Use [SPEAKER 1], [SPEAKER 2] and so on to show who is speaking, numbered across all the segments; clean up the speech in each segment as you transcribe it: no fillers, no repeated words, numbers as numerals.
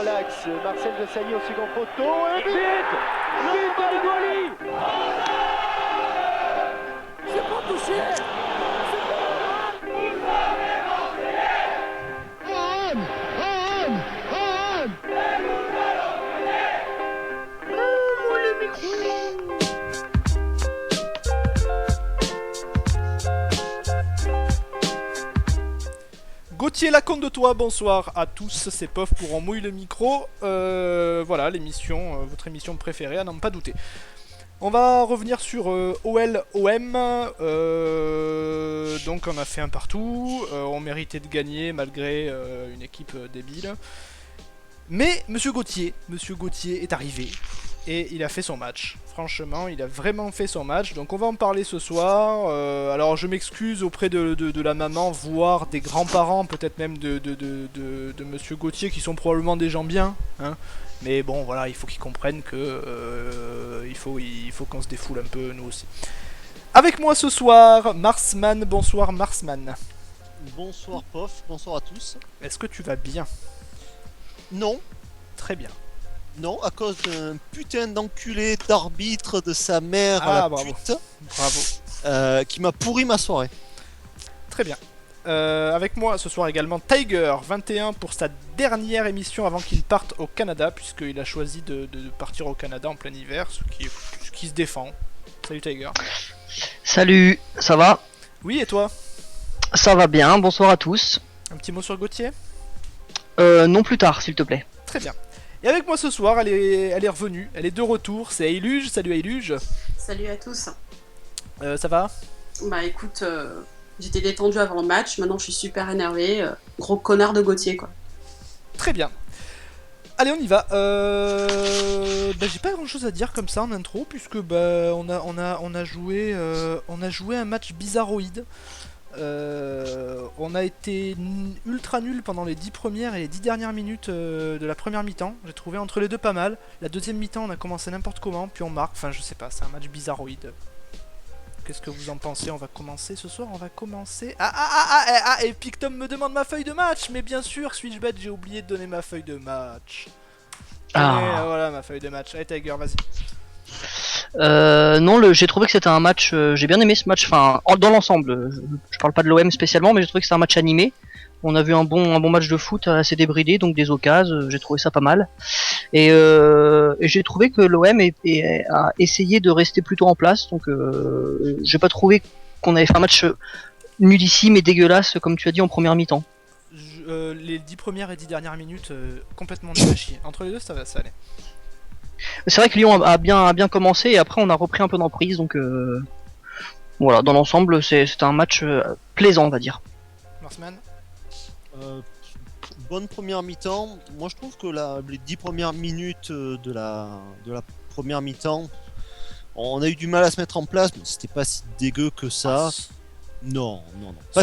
[SPEAKER 1] dans l'axe. Marcel Desailly au second poteau. Et vite le Balotelli. C'est pas touché.
[SPEAKER 2] Gauthier Lacombe de toi, bonsoir à tous, c'est Pof pour On Mouille le Micro. Voilà, l'émission, votre émission préférée, à n'en pas douter. On va revenir sur OL-OM. Donc on a fait un partout, on méritait de gagner malgré une équipe débile. Mais Monsieur Gauthier est arrivé et il a fait son match. Franchement, il a vraiment fait son match, donc on va en parler ce soir. Alors je m'excuse auprès de la maman, voire des grands-parents, peut-être même de Monsieur Gauthier, qui sont probablement des gens bien, hein. Mais bon, voilà, il faut qu'ils comprennent que il faut qu'on se défoule un peu, nous aussi. Avec moi ce soir, Marsman. Bonsoir Marsman.
[SPEAKER 3] Bonsoir Pof, bonsoir à tous.
[SPEAKER 2] Est-ce que tu vas bien?
[SPEAKER 3] Non.
[SPEAKER 2] Très bien.
[SPEAKER 3] Non, à cause d'un putain d'enculé d'arbitre de sa mère,
[SPEAKER 2] bravo.
[SPEAKER 3] pute,
[SPEAKER 2] Bravo.
[SPEAKER 3] qui m'a pourri ma soirée.
[SPEAKER 2] Très bien. Avec moi ce soir également Tiger 21 pour sa dernière émission avant qu'il parte au Canada, puisqu'il a choisi de partir au Canada en plein hiver, ce qui se défend. Salut Tiger.
[SPEAKER 4] Salut, ça va?
[SPEAKER 2] Oui, et toi?
[SPEAKER 4] Ça va bien, bonsoir à tous.
[SPEAKER 2] Un petit mot sur Gauthier?
[SPEAKER 4] Non, plus tard s'il te plaît.
[SPEAKER 2] Très bien. Et avec moi ce soir, elle est revenue, elle est de retour, c'est Ailuge. Salut Ailuge.
[SPEAKER 5] Salut à tous.
[SPEAKER 2] Ça va?
[SPEAKER 5] Bah écoute, j'étais détendu avant le match, maintenant je suis super énervé. Gros connard de Gauthier quoi.
[SPEAKER 2] Très bien. Allez, on y va. J'ai pas grand chose à dire comme ça en intro, puisque on a joué un match bizarroïde. On a été ultra nul pendant les 10 premières et les 10 dernières minutes de la première mi-temps. J'ai trouvé entre les deux pas mal. La deuxième mi-temps, on a commencé n'importe comment, puis on marque. Enfin, je sais pas, c'est un match bizarroïde. Qu'est-ce que vous en pensez? On va commencer ce soir, on va commencer. Et Pictom me demande ma feuille de match. Mais bien sûr, Switchbet, j'ai oublié de donner ma feuille de match. Voilà ma feuille de match. Allez, Tiger, vas-y.
[SPEAKER 4] Non, j'ai trouvé que c'était un match, j'ai bien aimé ce match, enfin dans l'ensemble, je parle pas de l'OM spécialement, mais j'ai trouvé que c'était un match animé. On a vu un bon match de foot assez débridé, donc des occasions, j'ai trouvé ça pas mal. Et j'ai trouvé que l'OM a essayé de rester plutôt en place, donc j'ai pas trouvé qu'on avait fait un match nullissime et dégueulasse comme tu as dit en première mi-temps.
[SPEAKER 2] Les 10 premières et 10 dernières minutes, complètement nul à chier. Entre les deux, ça allait.
[SPEAKER 4] C'est vrai que Lyon a bien commencé et après on a repris un peu d'emprise, donc voilà, dans l'ensemble c'était un match plaisant, on va dire.
[SPEAKER 2] Marsman.
[SPEAKER 3] Bonne première mi-temps. Moi je trouve que les 10 premières minutes de la première mi-temps, on a eu du mal à se mettre en place, mais c'était pas si dégueu que ça. Non.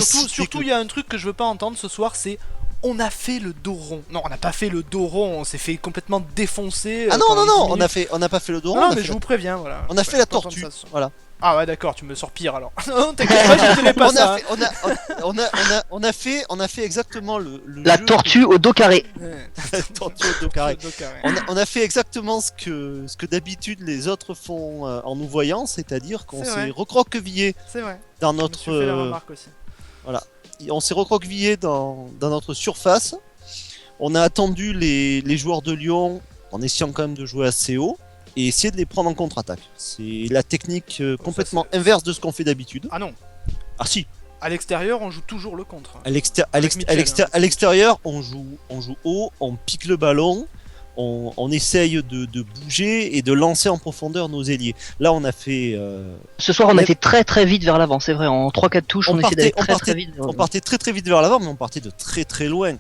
[SPEAKER 2] Surtout il y a un truc que je veux pas entendre ce soir, c'est on a fait le dos rond. Non, on n'a pas fait le dos rond, on s'est fait complètement défoncer.
[SPEAKER 3] Ah non, on n'a pas fait le dos rond.
[SPEAKER 2] Non, mais je vous préviens, voilà.
[SPEAKER 3] On a fait la tortue, voilà.
[SPEAKER 2] Ah ouais, d'accord, tu me sors pire alors. Non, t'inquiète pas, je tenais pas ça.
[SPEAKER 3] On a fait exactement
[SPEAKER 4] la tortue au dos carré.
[SPEAKER 3] La tortue au dos carré. On a fait exactement ce que d'habitude les autres font en nous voyant, c'est-à-dire qu'on s'est recroquevillé dans notre.
[SPEAKER 2] Je me suis fait la remarque aussi.
[SPEAKER 3] Voilà. On s'est recroquevillé dans notre surface. On a attendu les joueurs de Lyon en essayant quand même de jouer assez haut et essayer de les prendre en contre-attaque. C'est la technique complètement inverse de ce qu'on fait d'habitude.
[SPEAKER 2] Ah non.
[SPEAKER 3] Ah si.
[SPEAKER 2] À l'extérieur, on joue toujours le contre.
[SPEAKER 3] À l'extérieur, on joue haut, on pique le ballon, on essaye de bouger et de lancer en profondeur nos ailiers. Là, on a fait...
[SPEAKER 4] Ce soir, on a été très très vite vers l'avant, c'est vrai. En 3-4 touches, on essayait d'aller très vite.
[SPEAKER 3] On partait très vite vers l'avant, mais on partait de très très loin.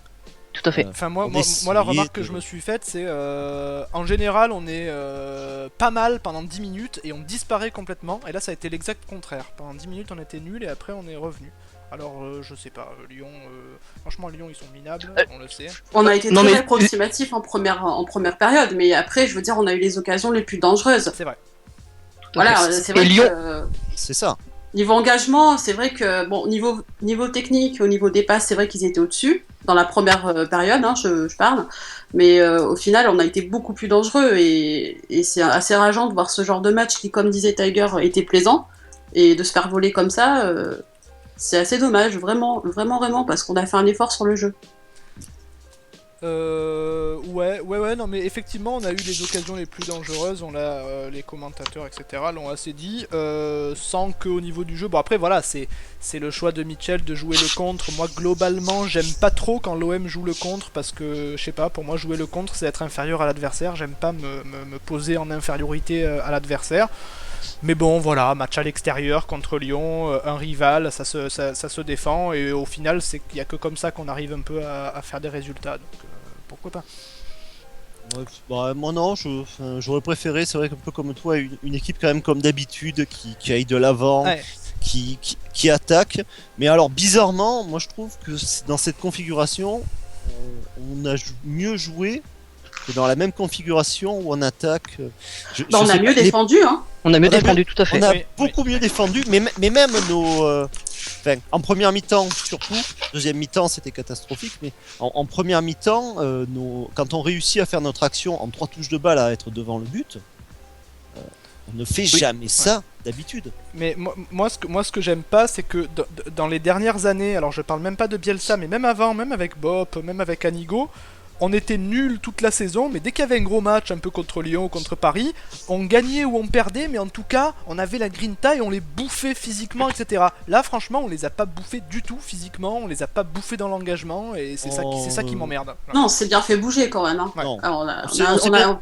[SPEAKER 4] Tout à fait.
[SPEAKER 2] Enfin, moi la remarque que je me suis faite, c'est en général, on est pas mal pendant 10 minutes et on disparaît complètement. Et là, ça a été l'exact contraire. Pendant 10 minutes, on était nuls et après, on est revenu. Alors, je sais pas, Lyon, franchement, Lyon, ils sont minables, on le sait.
[SPEAKER 5] On a été très approximatif en première période, mais après, je veux dire, on a eu les occasions les plus dangereuses.
[SPEAKER 2] C'est vrai.
[SPEAKER 5] Voilà, c'est vrai
[SPEAKER 4] Lyon...
[SPEAKER 3] C'est ça.
[SPEAKER 5] Niveau engagement, c'est vrai que, bon, niveau technique, au niveau des passes, c'est vrai qu'ils étaient au-dessus, dans la première période, hein, je parle. Mais au final, on a été beaucoup plus dangereux et c'est assez rageant de voir ce genre de match qui, comme disait Tiger, était plaisant. Et de se faire voler comme ça, c'est assez dommage, vraiment, vraiment, vraiment, parce qu'on a fait un effort sur le jeu.
[SPEAKER 2] Ouais, non mais effectivement on a eu les occasions les plus dangereuses, les commentateurs etc l'ont assez dit, sans qu'au niveau du jeu, bon après voilà c'est le choix de Mitchell de jouer le contre. Moi globalement j'aime pas trop quand l'OM joue le contre parce que je sais pas, pour moi jouer le contre c'est être inférieur à l'adversaire, j'aime pas me poser en infériorité à l'adversaire. Mais bon voilà, match à l'extérieur contre Lyon, un rival, ça se défend et au final c'est qu'il y a que comme ça qu'on arrive un peu à faire des résultats, donc pourquoi pas.
[SPEAKER 3] Ouais, bah, moi non, j'aurais préféré, c'est vrai qu'un peu comme toi, une équipe quand même comme d'habitude qui aille de l'avant,
[SPEAKER 2] Ouais.
[SPEAKER 3] qui attaque. Mais alors bizarrement, moi je trouve que dans cette configuration, on a mieux joué que dans la même configuration où on attaque.
[SPEAKER 5] On a mieux défendu, hein.
[SPEAKER 4] On a mieux
[SPEAKER 3] On a
[SPEAKER 4] défendu, tout à fait.
[SPEAKER 3] On a
[SPEAKER 2] Oui,
[SPEAKER 3] beaucoup mieux défendu, mais même enfin, en première mi-temps surtout, deuxième mi-temps c'était catastrophique, mais en première mi-temps, quand on réussit à faire notre action en 3 touches de balle à être devant le but, on ne fait jamais ça d'habitude.
[SPEAKER 2] Mais moi ce que j'aime pas c'est que dans les dernières années, alors je parle même pas de Bielsa mais même avant, même avec Bop, même avec Anigo, on était nuls toute la saison, mais dès qu'il y avait un gros match un peu contre Lyon ou contre Paris, on gagnait ou on perdait, mais en tout cas, on avait la grinta et on les bouffait physiquement, etc. Là, franchement, on les a pas bouffés du tout physiquement, on les a pas bouffés dans l'engagement, et c'est ça qui m'emmerde. Voilà.
[SPEAKER 5] Non, c'est bien fait bouger quand même. Hein.
[SPEAKER 2] Ouais.
[SPEAKER 3] Non.
[SPEAKER 5] Alors,
[SPEAKER 3] On s'est bien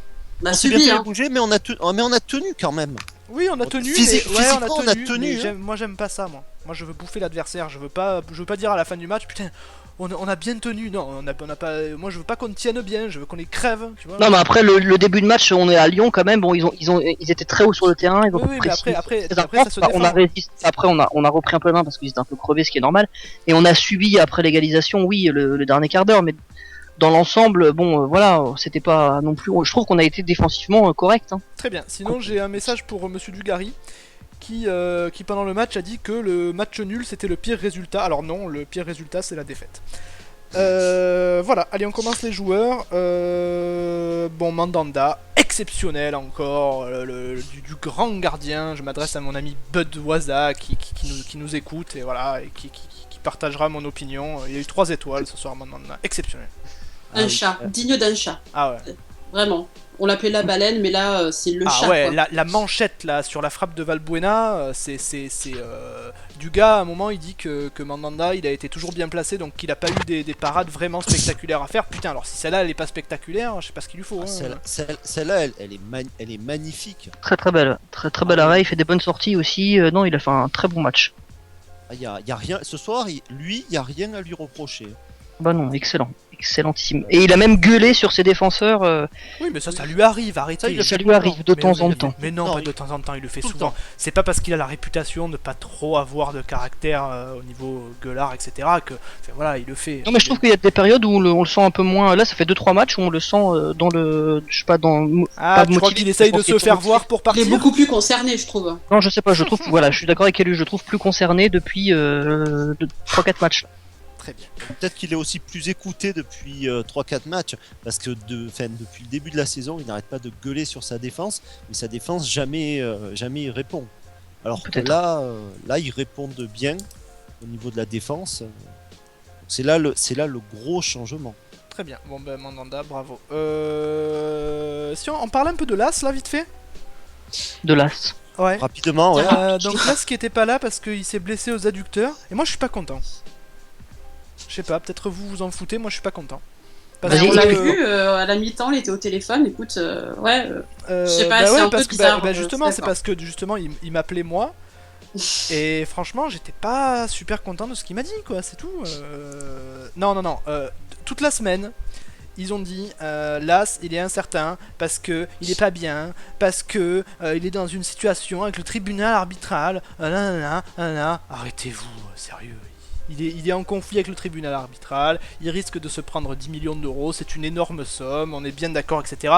[SPEAKER 5] subi,
[SPEAKER 3] fait
[SPEAKER 5] hein.
[SPEAKER 3] bouger, mais on a tenu quand même.
[SPEAKER 2] Oui, on a tenu,
[SPEAKER 3] Physiquement, on a tenu,
[SPEAKER 2] mais
[SPEAKER 3] hein.
[SPEAKER 2] moi j'aime pas ça, moi. Moi je veux bouffer l'adversaire, je veux pas dire à la fin du match, putain, on a bien tenu, non, on a pas, moi je veux pas qu'on tienne bien, je veux qu'on les crève, tu vois.
[SPEAKER 4] Non, mais après le début de match, on est à Lyon quand même. Bon, ils étaient très hauts sur le terrain. Ils ont
[SPEAKER 2] Oui, mais
[SPEAKER 4] précis,
[SPEAKER 2] après,
[SPEAKER 4] très
[SPEAKER 2] ça se
[SPEAKER 4] intense. On a
[SPEAKER 2] défend.
[SPEAKER 4] résisté. Après, on a repris un peu la main parce qu'ils étaient un peu crevés, ce qui est normal. Et on a subi après l'égalisation, oui, le dernier quart d'heure. Mais dans l'ensemble, bon, voilà, c'était pas non plus. Je trouve qu'on a été défensivement correct. Hein.
[SPEAKER 2] Très bien, sinon j'ai un message pour Monsieur Dugarry. Qui pendant le match a dit que le match nul c'était le pire résultat. Alors non, le pire résultat c'est la défaite. Voilà, allez on commence les joueurs. Bon, Mandanda, exceptionnel encore, du grand gardien. Je m'adresse à mon ami Bud Waza qui nous écoute et voilà, et qui partagera mon opinion. Il y a eu 3 étoiles ce soir, Mandanda, exceptionnel.
[SPEAKER 5] Un chat, digne d'un chat.
[SPEAKER 2] Ah ouais.
[SPEAKER 5] Vraiment. On l'appelait la baleine, mais là, c'est le chat.
[SPEAKER 2] Ouais,
[SPEAKER 5] quoi.
[SPEAKER 2] la manchette là sur la frappe de Valbuena, c'est du gars à un moment il dit que Mandanda il a été toujours bien placé donc qu'il a pas eu des parades vraiment spectaculaires à faire. Putain, alors si celle-là elle est pas spectaculaire, je sais pas ce qu'il lui faut. Hein.
[SPEAKER 3] Celle-là, elle est magnifique.
[SPEAKER 4] Très très belle, très belle arrêt. Il fait des bonnes sorties aussi. Non, il a fait un très bon match.
[SPEAKER 3] Y a rien. Ce soir, il y a rien à lui reprocher.
[SPEAKER 4] Bah non, excellentissime. Et il a même gueulé sur ses défenseurs.
[SPEAKER 2] Oui, mais ça lui arrive, arrêtez.
[SPEAKER 4] Ça lui arrive de temps en temps.
[SPEAKER 2] Mais non, pas de temps en temps, il le fait souvent. C'est pas parce qu'il a la réputation de pas trop avoir de caractère au niveau gueulard, etc. que voilà, il le fait.
[SPEAKER 4] Non, mais je trouve qu'il y a des périodes où on le sent un peu moins. Là, ça fait 2-3 matchs où on le sent dans le. Je sais pas, dans.
[SPEAKER 2] Ah, tu crois qu'il essaye de se faire voir pour
[SPEAKER 5] Il
[SPEAKER 2] partir?
[SPEAKER 5] est beaucoup plus concerné, je trouve.
[SPEAKER 4] Non, je sais pas, je trouve. Voilà, je suis d'accord avec lui, je trouve plus concerné depuis 3-4 matchs.
[SPEAKER 2] Très bien.
[SPEAKER 3] Peut-être qu'il est aussi plus écouté depuis 3-4 matchs, parce que depuis le début de la saison, il n'arrête pas de gueuler sur sa défense, mais sa défense jamais il répond. Alors que là, il répond de bien au niveau de la défense. C'est là le gros changement.
[SPEAKER 2] Très bien. Bon ben Mandanda, bravo. Si on parle un peu de l'As là vite fait.
[SPEAKER 4] De l'As.
[SPEAKER 2] Ouais.
[SPEAKER 3] Rapidement, ouais.
[SPEAKER 2] Donc l'As qui était pas là parce qu'il s'est blessé aux adducteurs, et moi je suis pas content. Je sais pas, peut-être vous en foutez, moi je suis pas content. Parce
[SPEAKER 5] On
[SPEAKER 2] que,
[SPEAKER 5] l'a vu à la mi-temps, il était au téléphone. Écoute, je sais pas, c'est un peu bizarre.
[SPEAKER 2] Justement, c'est parce que justement il m'appelait moi. Et franchement, j'étais pas super content de ce qu'il m'a dit, quoi, c'est tout. Non. Toute la semaine, ils ont dit Las, il est incertain parce que il est pas bien, parce que il est dans une situation avec le tribunal arbitral. Arrêtez-vous, sérieux. Il est en conflit avec le tribunal arbitral, il risque de se prendre 10 millions d'euros, c'est une énorme somme, on est bien d'accord, etc.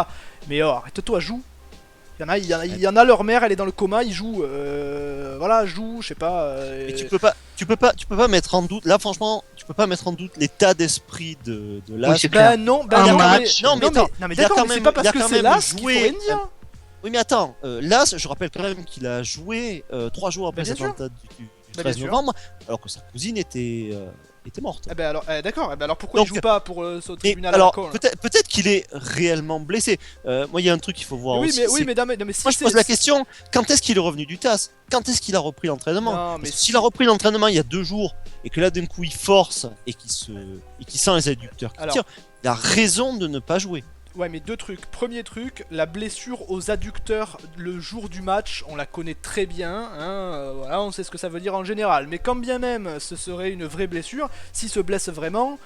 [SPEAKER 2] Mais arrête-toi, joue. Il y en a, leur mère, elle est dans le coma, ils jouent, je sais pas.
[SPEAKER 3] Mais tu peux pas mettre en doute. Là, franchement, tu peux pas mettre en doute l'état d'esprit de l'As.
[SPEAKER 4] Oui, c'est clair.
[SPEAKER 2] Ben non,
[SPEAKER 4] Un
[SPEAKER 2] non,
[SPEAKER 4] match.
[SPEAKER 2] non, mais
[SPEAKER 3] attends,
[SPEAKER 2] non, mais
[SPEAKER 3] il y a
[SPEAKER 2] d'accord,
[SPEAKER 3] quand
[SPEAKER 2] mais c'est
[SPEAKER 3] même-
[SPEAKER 2] pas
[SPEAKER 3] il y
[SPEAKER 2] parce
[SPEAKER 3] a
[SPEAKER 2] que
[SPEAKER 3] quand
[SPEAKER 2] c'est
[SPEAKER 3] même
[SPEAKER 2] l'As qu'il faut
[SPEAKER 3] joué
[SPEAKER 2] rien dire.
[SPEAKER 3] Oui, mais attends, l'As, je rappelle quand même qu'il a joué 3 jours après
[SPEAKER 2] bien
[SPEAKER 3] cette
[SPEAKER 2] sûr.
[SPEAKER 3] attentat du
[SPEAKER 2] Bah,
[SPEAKER 3] 13
[SPEAKER 2] bien sûr.
[SPEAKER 3] novembre, alors que sa cousine était morte.
[SPEAKER 2] Eh ben alors, d'accord, alors pourquoi
[SPEAKER 3] Donc,
[SPEAKER 2] il joue pas pour ce
[SPEAKER 3] Mais
[SPEAKER 2] tribunal
[SPEAKER 3] alors,
[SPEAKER 2] à la con, là
[SPEAKER 3] peut-être qu'il est réellement blessé. Moi, il y a un truc qu'il faut voir
[SPEAKER 2] Oui,
[SPEAKER 3] aussi.
[SPEAKER 2] mais
[SPEAKER 3] c'est-
[SPEAKER 2] non, mais si
[SPEAKER 3] Moi, je
[SPEAKER 2] c'est-
[SPEAKER 3] pose la question, quand est-ce qu'il est revenu du TAS? Quand est-ce qu'il a repris l'entraînement?
[SPEAKER 2] Non, mais
[SPEAKER 3] Parce que s'il a repris l'entraînement il y a 2 jours, et que là, d'un coup, il force, et qu'il sent les adducteurs qui
[SPEAKER 2] Alors.
[SPEAKER 3] tirent, il a raison de ne pas jouer.
[SPEAKER 2] Ouais, mais 2 trucs. Premier truc, la blessure aux adducteurs le jour du match, on la connaît très bien, hein, voilà, on sait ce que ça veut dire en général. Mais quand bien même ce serait une vraie blessure, s'il se blesse vraiment,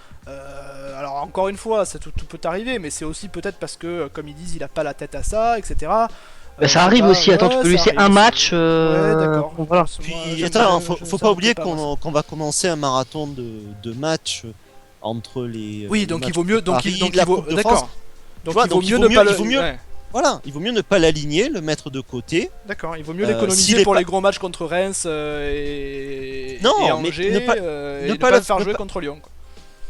[SPEAKER 2] alors encore une fois, tout peut arriver, mais c'est aussi peut-être parce que, comme ils disent, il a pas la tête à ça, etc.
[SPEAKER 4] Bah, ça arrive aussi, attends, tu peux laisser un match.
[SPEAKER 2] Ouais, d'accord.
[SPEAKER 4] Voilà.
[SPEAKER 3] Puis,
[SPEAKER 2] Moi,
[SPEAKER 3] attends,
[SPEAKER 2] je-
[SPEAKER 3] faut
[SPEAKER 2] ça
[SPEAKER 3] pas
[SPEAKER 2] me
[SPEAKER 3] oublier
[SPEAKER 2] plaît pas, moi,
[SPEAKER 3] qu'on va commencer un marathon de matchs entre les.
[SPEAKER 2] Oui,
[SPEAKER 3] les
[SPEAKER 2] donc il
[SPEAKER 3] matchs
[SPEAKER 2] vaut mieux,
[SPEAKER 3] de Paris,
[SPEAKER 2] donc
[SPEAKER 3] la
[SPEAKER 2] il vaut,
[SPEAKER 3] Coupe de
[SPEAKER 2] d'accord.
[SPEAKER 3] France.
[SPEAKER 2] Donc,
[SPEAKER 3] vois,
[SPEAKER 2] il vaut
[SPEAKER 3] donc
[SPEAKER 2] mieux
[SPEAKER 3] il
[SPEAKER 2] ne
[SPEAKER 3] vaut
[SPEAKER 2] pas
[SPEAKER 3] mieux-
[SPEAKER 2] le.
[SPEAKER 3] il vaut mieux-
[SPEAKER 2] ouais.
[SPEAKER 3] Voilà, il vaut mieux ne pas l'aligner, le mettre de côté.
[SPEAKER 2] D'accord, il vaut mieux
[SPEAKER 3] s'il
[SPEAKER 2] l'économiser
[SPEAKER 3] est
[SPEAKER 2] pour
[SPEAKER 3] pas-
[SPEAKER 2] les gros matchs contre Reims et
[SPEAKER 3] Non, mais
[SPEAKER 2] Angers,
[SPEAKER 3] ne pas-
[SPEAKER 2] et
[SPEAKER 3] ne
[SPEAKER 2] ne
[SPEAKER 3] pas
[SPEAKER 2] pas
[SPEAKER 3] le-
[SPEAKER 2] le faire
[SPEAKER 3] ne
[SPEAKER 2] jouer
[SPEAKER 3] pas-
[SPEAKER 2] contre Lyon, quoi.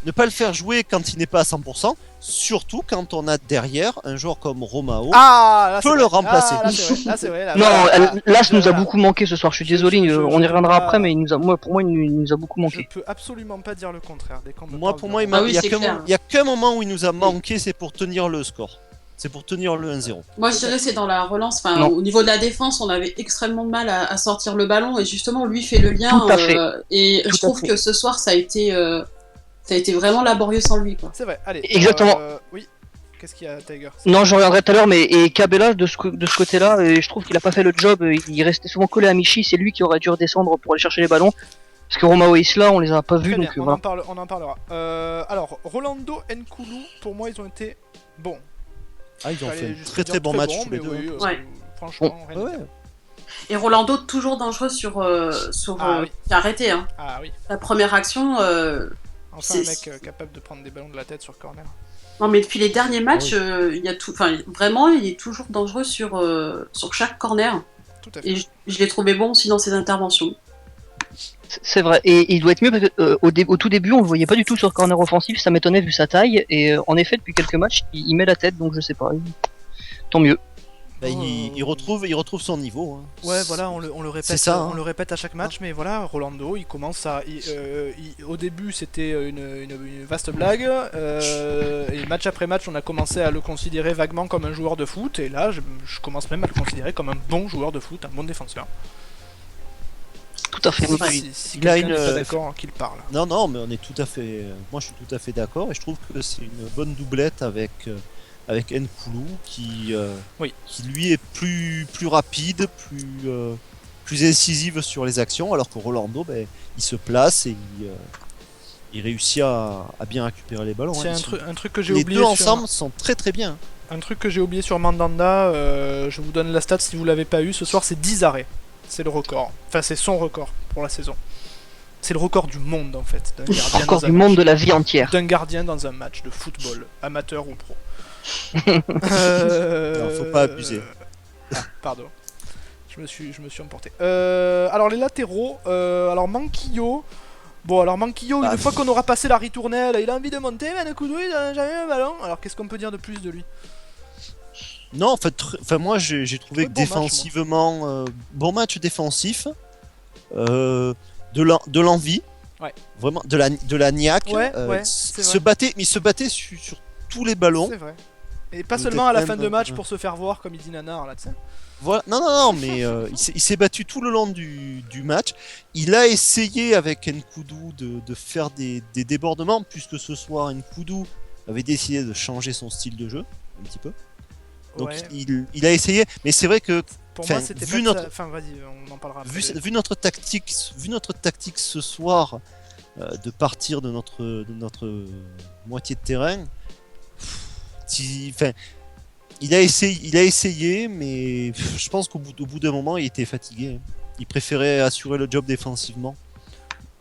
[SPEAKER 3] Ne pas le faire jouer quand il n'est pas à 100%, surtout quand on a derrière un joueur comme Romao.
[SPEAKER 2] Ah, là,
[SPEAKER 3] peut
[SPEAKER 2] c'est
[SPEAKER 3] le
[SPEAKER 2] vrai.
[SPEAKER 3] remplacer.
[SPEAKER 2] Ah, là, c'est vrai. Là, c'est vrai. Là,
[SPEAKER 4] Non,
[SPEAKER 2] voilà.
[SPEAKER 4] l'As nous a
[SPEAKER 2] Voilà.
[SPEAKER 4] beaucoup manqué ce soir, je suis désolé,
[SPEAKER 2] je
[SPEAKER 4] on y
[SPEAKER 2] peux
[SPEAKER 4] reviendra
[SPEAKER 2] pas-
[SPEAKER 4] après, mais pour moi, il nous a beaucoup
[SPEAKER 2] Je
[SPEAKER 4] manqué.
[SPEAKER 2] peux absolument pas dire le contraire. Dès qu'on me
[SPEAKER 3] Moi,
[SPEAKER 2] parle
[SPEAKER 3] pour
[SPEAKER 2] de
[SPEAKER 3] moi,
[SPEAKER 2] Romao.
[SPEAKER 5] Ah oui,
[SPEAKER 3] il y a
[SPEAKER 5] c'est
[SPEAKER 3] qu'un
[SPEAKER 5] clair.
[SPEAKER 3] moment- il y a qu'un moment où il nous a manqué, c'est pour tenir le score. C'est pour tenir le 1-0.
[SPEAKER 5] Moi, je dirais c'est dans la relance. Enfin,
[SPEAKER 4] Non.
[SPEAKER 5] au niveau de la défense, on avait extrêmement de mal à sortir le ballon et justement, lui fait le lien.
[SPEAKER 4] Tout à fait.
[SPEAKER 5] Et
[SPEAKER 4] Tout
[SPEAKER 5] je
[SPEAKER 4] à
[SPEAKER 5] trouve
[SPEAKER 4] fait.
[SPEAKER 5] que ce soir, ça a été vraiment laborieux sans lui, quoi.
[SPEAKER 2] C'est vrai. Allez.
[SPEAKER 4] Exactement.
[SPEAKER 2] Oui. Qu'est-ce qu'il y a, Tiger?
[SPEAKER 4] Non, j'en reviendrai tout à l'heure, mais et Cabella de ce côté-là, et je trouve qu'il a pas fait le job. Il restait souvent collé à Michi, c'est lui qui aurait dû redescendre pour aller chercher les ballons. Parce que Romao et Isla, on les a pas vus,
[SPEAKER 2] Très
[SPEAKER 4] donc
[SPEAKER 2] bien,
[SPEAKER 4] voilà.
[SPEAKER 2] on en parlera. Alors, Rolando Nkoulou, pour moi, ils ont été bons.
[SPEAKER 3] Ah, ils ont
[SPEAKER 2] Fallait
[SPEAKER 3] fait un
[SPEAKER 2] juste
[SPEAKER 3] très
[SPEAKER 2] dire
[SPEAKER 3] très bon match
[SPEAKER 2] bons,
[SPEAKER 3] tous les
[SPEAKER 2] mais
[SPEAKER 3] deux.
[SPEAKER 2] oui,
[SPEAKER 3] hein.
[SPEAKER 5] Ouais.
[SPEAKER 2] Franchement, rien à
[SPEAKER 3] Ouais,
[SPEAKER 2] dire.
[SPEAKER 3] ouais.
[SPEAKER 5] Et Rolando, toujours dangereux
[SPEAKER 2] Ah oui.
[SPEAKER 5] qui a arrêté. Hein.
[SPEAKER 2] Ah oui.
[SPEAKER 5] La première action,
[SPEAKER 2] Enfin, un
[SPEAKER 5] C'est-
[SPEAKER 2] mec capable de prendre des ballons de la tête sur corner.
[SPEAKER 5] non mais depuis les derniers matchs,
[SPEAKER 3] Ah
[SPEAKER 5] il y a tout, enfin vraiment, il est toujours dangereux sur chaque corner.
[SPEAKER 2] Tout à fait.
[SPEAKER 5] Et je l'ai trouvé bon aussi dans ses interventions.
[SPEAKER 4] C'est vrai, et il doit être mieux parce que au tout début, on le voyait pas du tout sur corner offensif, ça m'étonnait vu sa taille, et en effet, depuis quelques matchs, il met la tête, donc je sais pas. Tant mieux.
[SPEAKER 3] Bah, il retrouve son niveau. Hein.
[SPEAKER 2] Ouais, voilà, on le répète,
[SPEAKER 3] C'est ça, hein.
[SPEAKER 2] on le répète à chaque match, mais voilà, Rolando, il commence à, au début, c'était une vaste blague, et match après match, on a commencé à le considérer vaguement comme un joueur de foot, et là, je commence même à le considérer comme un bon joueur de foot, un bon défenseur.
[SPEAKER 4] Tout à fait.
[SPEAKER 5] Ouais.
[SPEAKER 2] Si
[SPEAKER 3] Il a
[SPEAKER 2] quelqu'un
[SPEAKER 3] une-
[SPEAKER 2] n'est pas d'accord, qu'il parle.
[SPEAKER 3] Non, mais on est tout à fait. Moi, je suis tout à fait d'accord et je trouve que c'est une bonne doublette avec Nkoulou
[SPEAKER 2] Oui.
[SPEAKER 3] qui lui est plus rapide, plus incisive sur les actions, alors que Rolando, ben, il se place et il réussit à bien récupérer les ballons.
[SPEAKER 2] C'est
[SPEAKER 3] hein.
[SPEAKER 2] un truc que j'ai
[SPEAKER 3] Les
[SPEAKER 2] oublié.
[SPEAKER 3] deux
[SPEAKER 2] sur-
[SPEAKER 3] ensemble sont très très bien.
[SPEAKER 2] Un truc que j'ai oublié sur Mandanda, je vous donne la stat si vous l'avez pas eu, ce soir c'est 10 arrêts. C'est le record. Enfin, c'est son record pour la saison. C'est le record du monde en fait. D'un gardien
[SPEAKER 4] Encore
[SPEAKER 2] dans
[SPEAKER 4] du
[SPEAKER 2] un
[SPEAKER 4] monde
[SPEAKER 2] match.
[SPEAKER 4] de la vie entière.
[SPEAKER 2] D'un gardien dans un match de football, amateur ou pro.
[SPEAKER 3] Non, faut pas abuser.
[SPEAKER 2] Pardon. Je me suis emporté. Alors les latéraux, alors Manquillo. Bon, alors Manquillo,
[SPEAKER 3] Bah,
[SPEAKER 2] une fois qu'on aura passé la ritournelle, il a envie de monter, mais un coup de il a jamais eu un ballon. Alors qu'est-ce qu'on peut dire de plus de lui?
[SPEAKER 3] Non, en fait, moi j'ai trouvé
[SPEAKER 2] Ouais,
[SPEAKER 3] que
[SPEAKER 2] bon match, moi.
[SPEAKER 3] défensivement, bon match défensif, de l'envie,
[SPEAKER 2] Ouais.
[SPEAKER 3] vraiment de la niaque.
[SPEAKER 2] Ouais, ouais,
[SPEAKER 3] il
[SPEAKER 2] c'est
[SPEAKER 3] se
[SPEAKER 2] vrai.
[SPEAKER 3] battait sur tous les ballons.
[SPEAKER 2] C'est vrai. Et pas
[SPEAKER 3] Vous
[SPEAKER 2] seulement
[SPEAKER 3] êtes
[SPEAKER 2] à la
[SPEAKER 3] même,
[SPEAKER 2] fin de match
[SPEAKER 3] ouais.
[SPEAKER 2] pour se faire voir comme il dit Nanar là, tu sais.
[SPEAKER 3] Voilà. Non, mais il s'est battu tout le long du match. Il a essayé avec Nkoudou de faire des débordements, puisque ce soir Nkoudou avait décidé de changer son style de jeu un petit peu. Donc
[SPEAKER 2] Ouais.
[SPEAKER 3] il a essayé, mais c'est vrai que
[SPEAKER 2] Pour
[SPEAKER 3] enfin,
[SPEAKER 2] moi, c'était
[SPEAKER 3] vu
[SPEAKER 2] pas
[SPEAKER 3] notre-
[SPEAKER 2] ça. Enfin, vas-y, on en parlera après.
[SPEAKER 3] vu notre tactique ce soir, de partir de notre moitié de terrain, enfin, il a essayé, mais je pense qu'au bout d'un moment, il était fatigué. Hein. Il préférait assurer le job défensivement.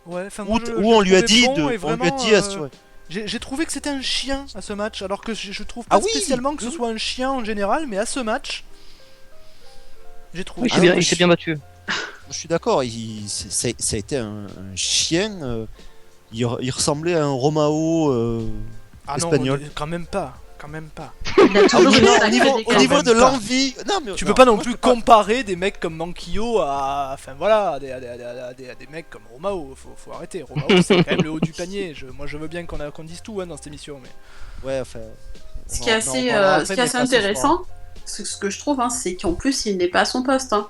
[SPEAKER 2] Ouais, enfin,
[SPEAKER 3] Ou
[SPEAKER 2] moi, je
[SPEAKER 3] on lui a
[SPEAKER 2] l'ai
[SPEAKER 3] dit
[SPEAKER 2] trouvé bon et
[SPEAKER 3] on lui a
[SPEAKER 2] vraiment,
[SPEAKER 3] dit assurer.
[SPEAKER 2] J'ai trouvé que c'était un chien à ce match, alors que je trouve
[SPEAKER 3] Ah
[SPEAKER 2] pas
[SPEAKER 3] oui,
[SPEAKER 2] spécialement que ce
[SPEAKER 3] oui.
[SPEAKER 2] soit un chien en général, mais à ce match, J'ai trouvé.
[SPEAKER 4] Oui, il s'est bien battu.
[SPEAKER 3] Je suis d'accord, ça a été un chien. Il ressemblait à un Romao
[SPEAKER 2] Ah non,
[SPEAKER 3] espagnol.
[SPEAKER 2] quand même pas. Quand même pas.
[SPEAKER 5] Il a toujours une
[SPEAKER 3] Au
[SPEAKER 5] sacrée
[SPEAKER 3] niveau
[SPEAKER 5] dégaine.
[SPEAKER 3] de l'envie. Non, mais
[SPEAKER 2] Tu peux pas non plus
[SPEAKER 3] moi, je peux pas.
[SPEAKER 2] comparer des mecs comme Manquillo à. Enfin voilà, à des mecs comme Romao. Faut arrêter. Romao, c'est quand même le haut du panier. Moi je veux bien qu'on dise tout dans cette émission, mais.
[SPEAKER 3] Ouais, enfin.
[SPEAKER 5] Ce qui est assez, ce qui est assez intéressant, ce que je trouve, hein, c'est qu'en plus, il n'est pas à son poste. Hein.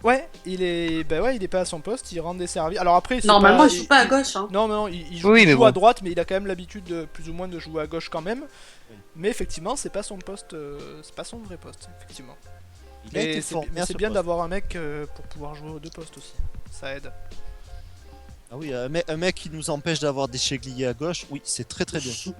[SPEAKER 2] Ouais, il est pas à son poste, il rend des services. Alors après, c'est
[SPEAKER 5] Normalement,
[SPEAKER 2] pas,
[SPEAKER 5] il joue pas à gauche. Hein.
[SPEAKER 2] Non, il joue,
[SPEAKER 4] Oui,
[SPEAKER 2] il
[SPEAKER 4] mais
[SPEAKER 2] joue
[SPEAKER 4] bon.
[SPEAKER 2] à droite, mais il a quand même l'habitude de plus ou moins de jouer à gauche quand même. Mais effectivement, c'est pas son poste, c'est pas son vrai poste, effectivement.
[SPEAKER 3] Il a été
[SPEAKER 2] Mais
[SPEAKER 3] formé à
[SPEAKER 2] c'est
[SPEAKER 3] ce
[SPEAKER 2] bien
[SPEAKER 3] poste.
[SPEAKER 2] d'avoir un mec pour pouvoir jouer aux deux postes aussi. Ça aide.
[SPEAKER 3] Ah oui, un mec qui nous empêche d'avoir des Cheglier à gauche, oui, c'est très très bien.
[SPEAKER 2] Si-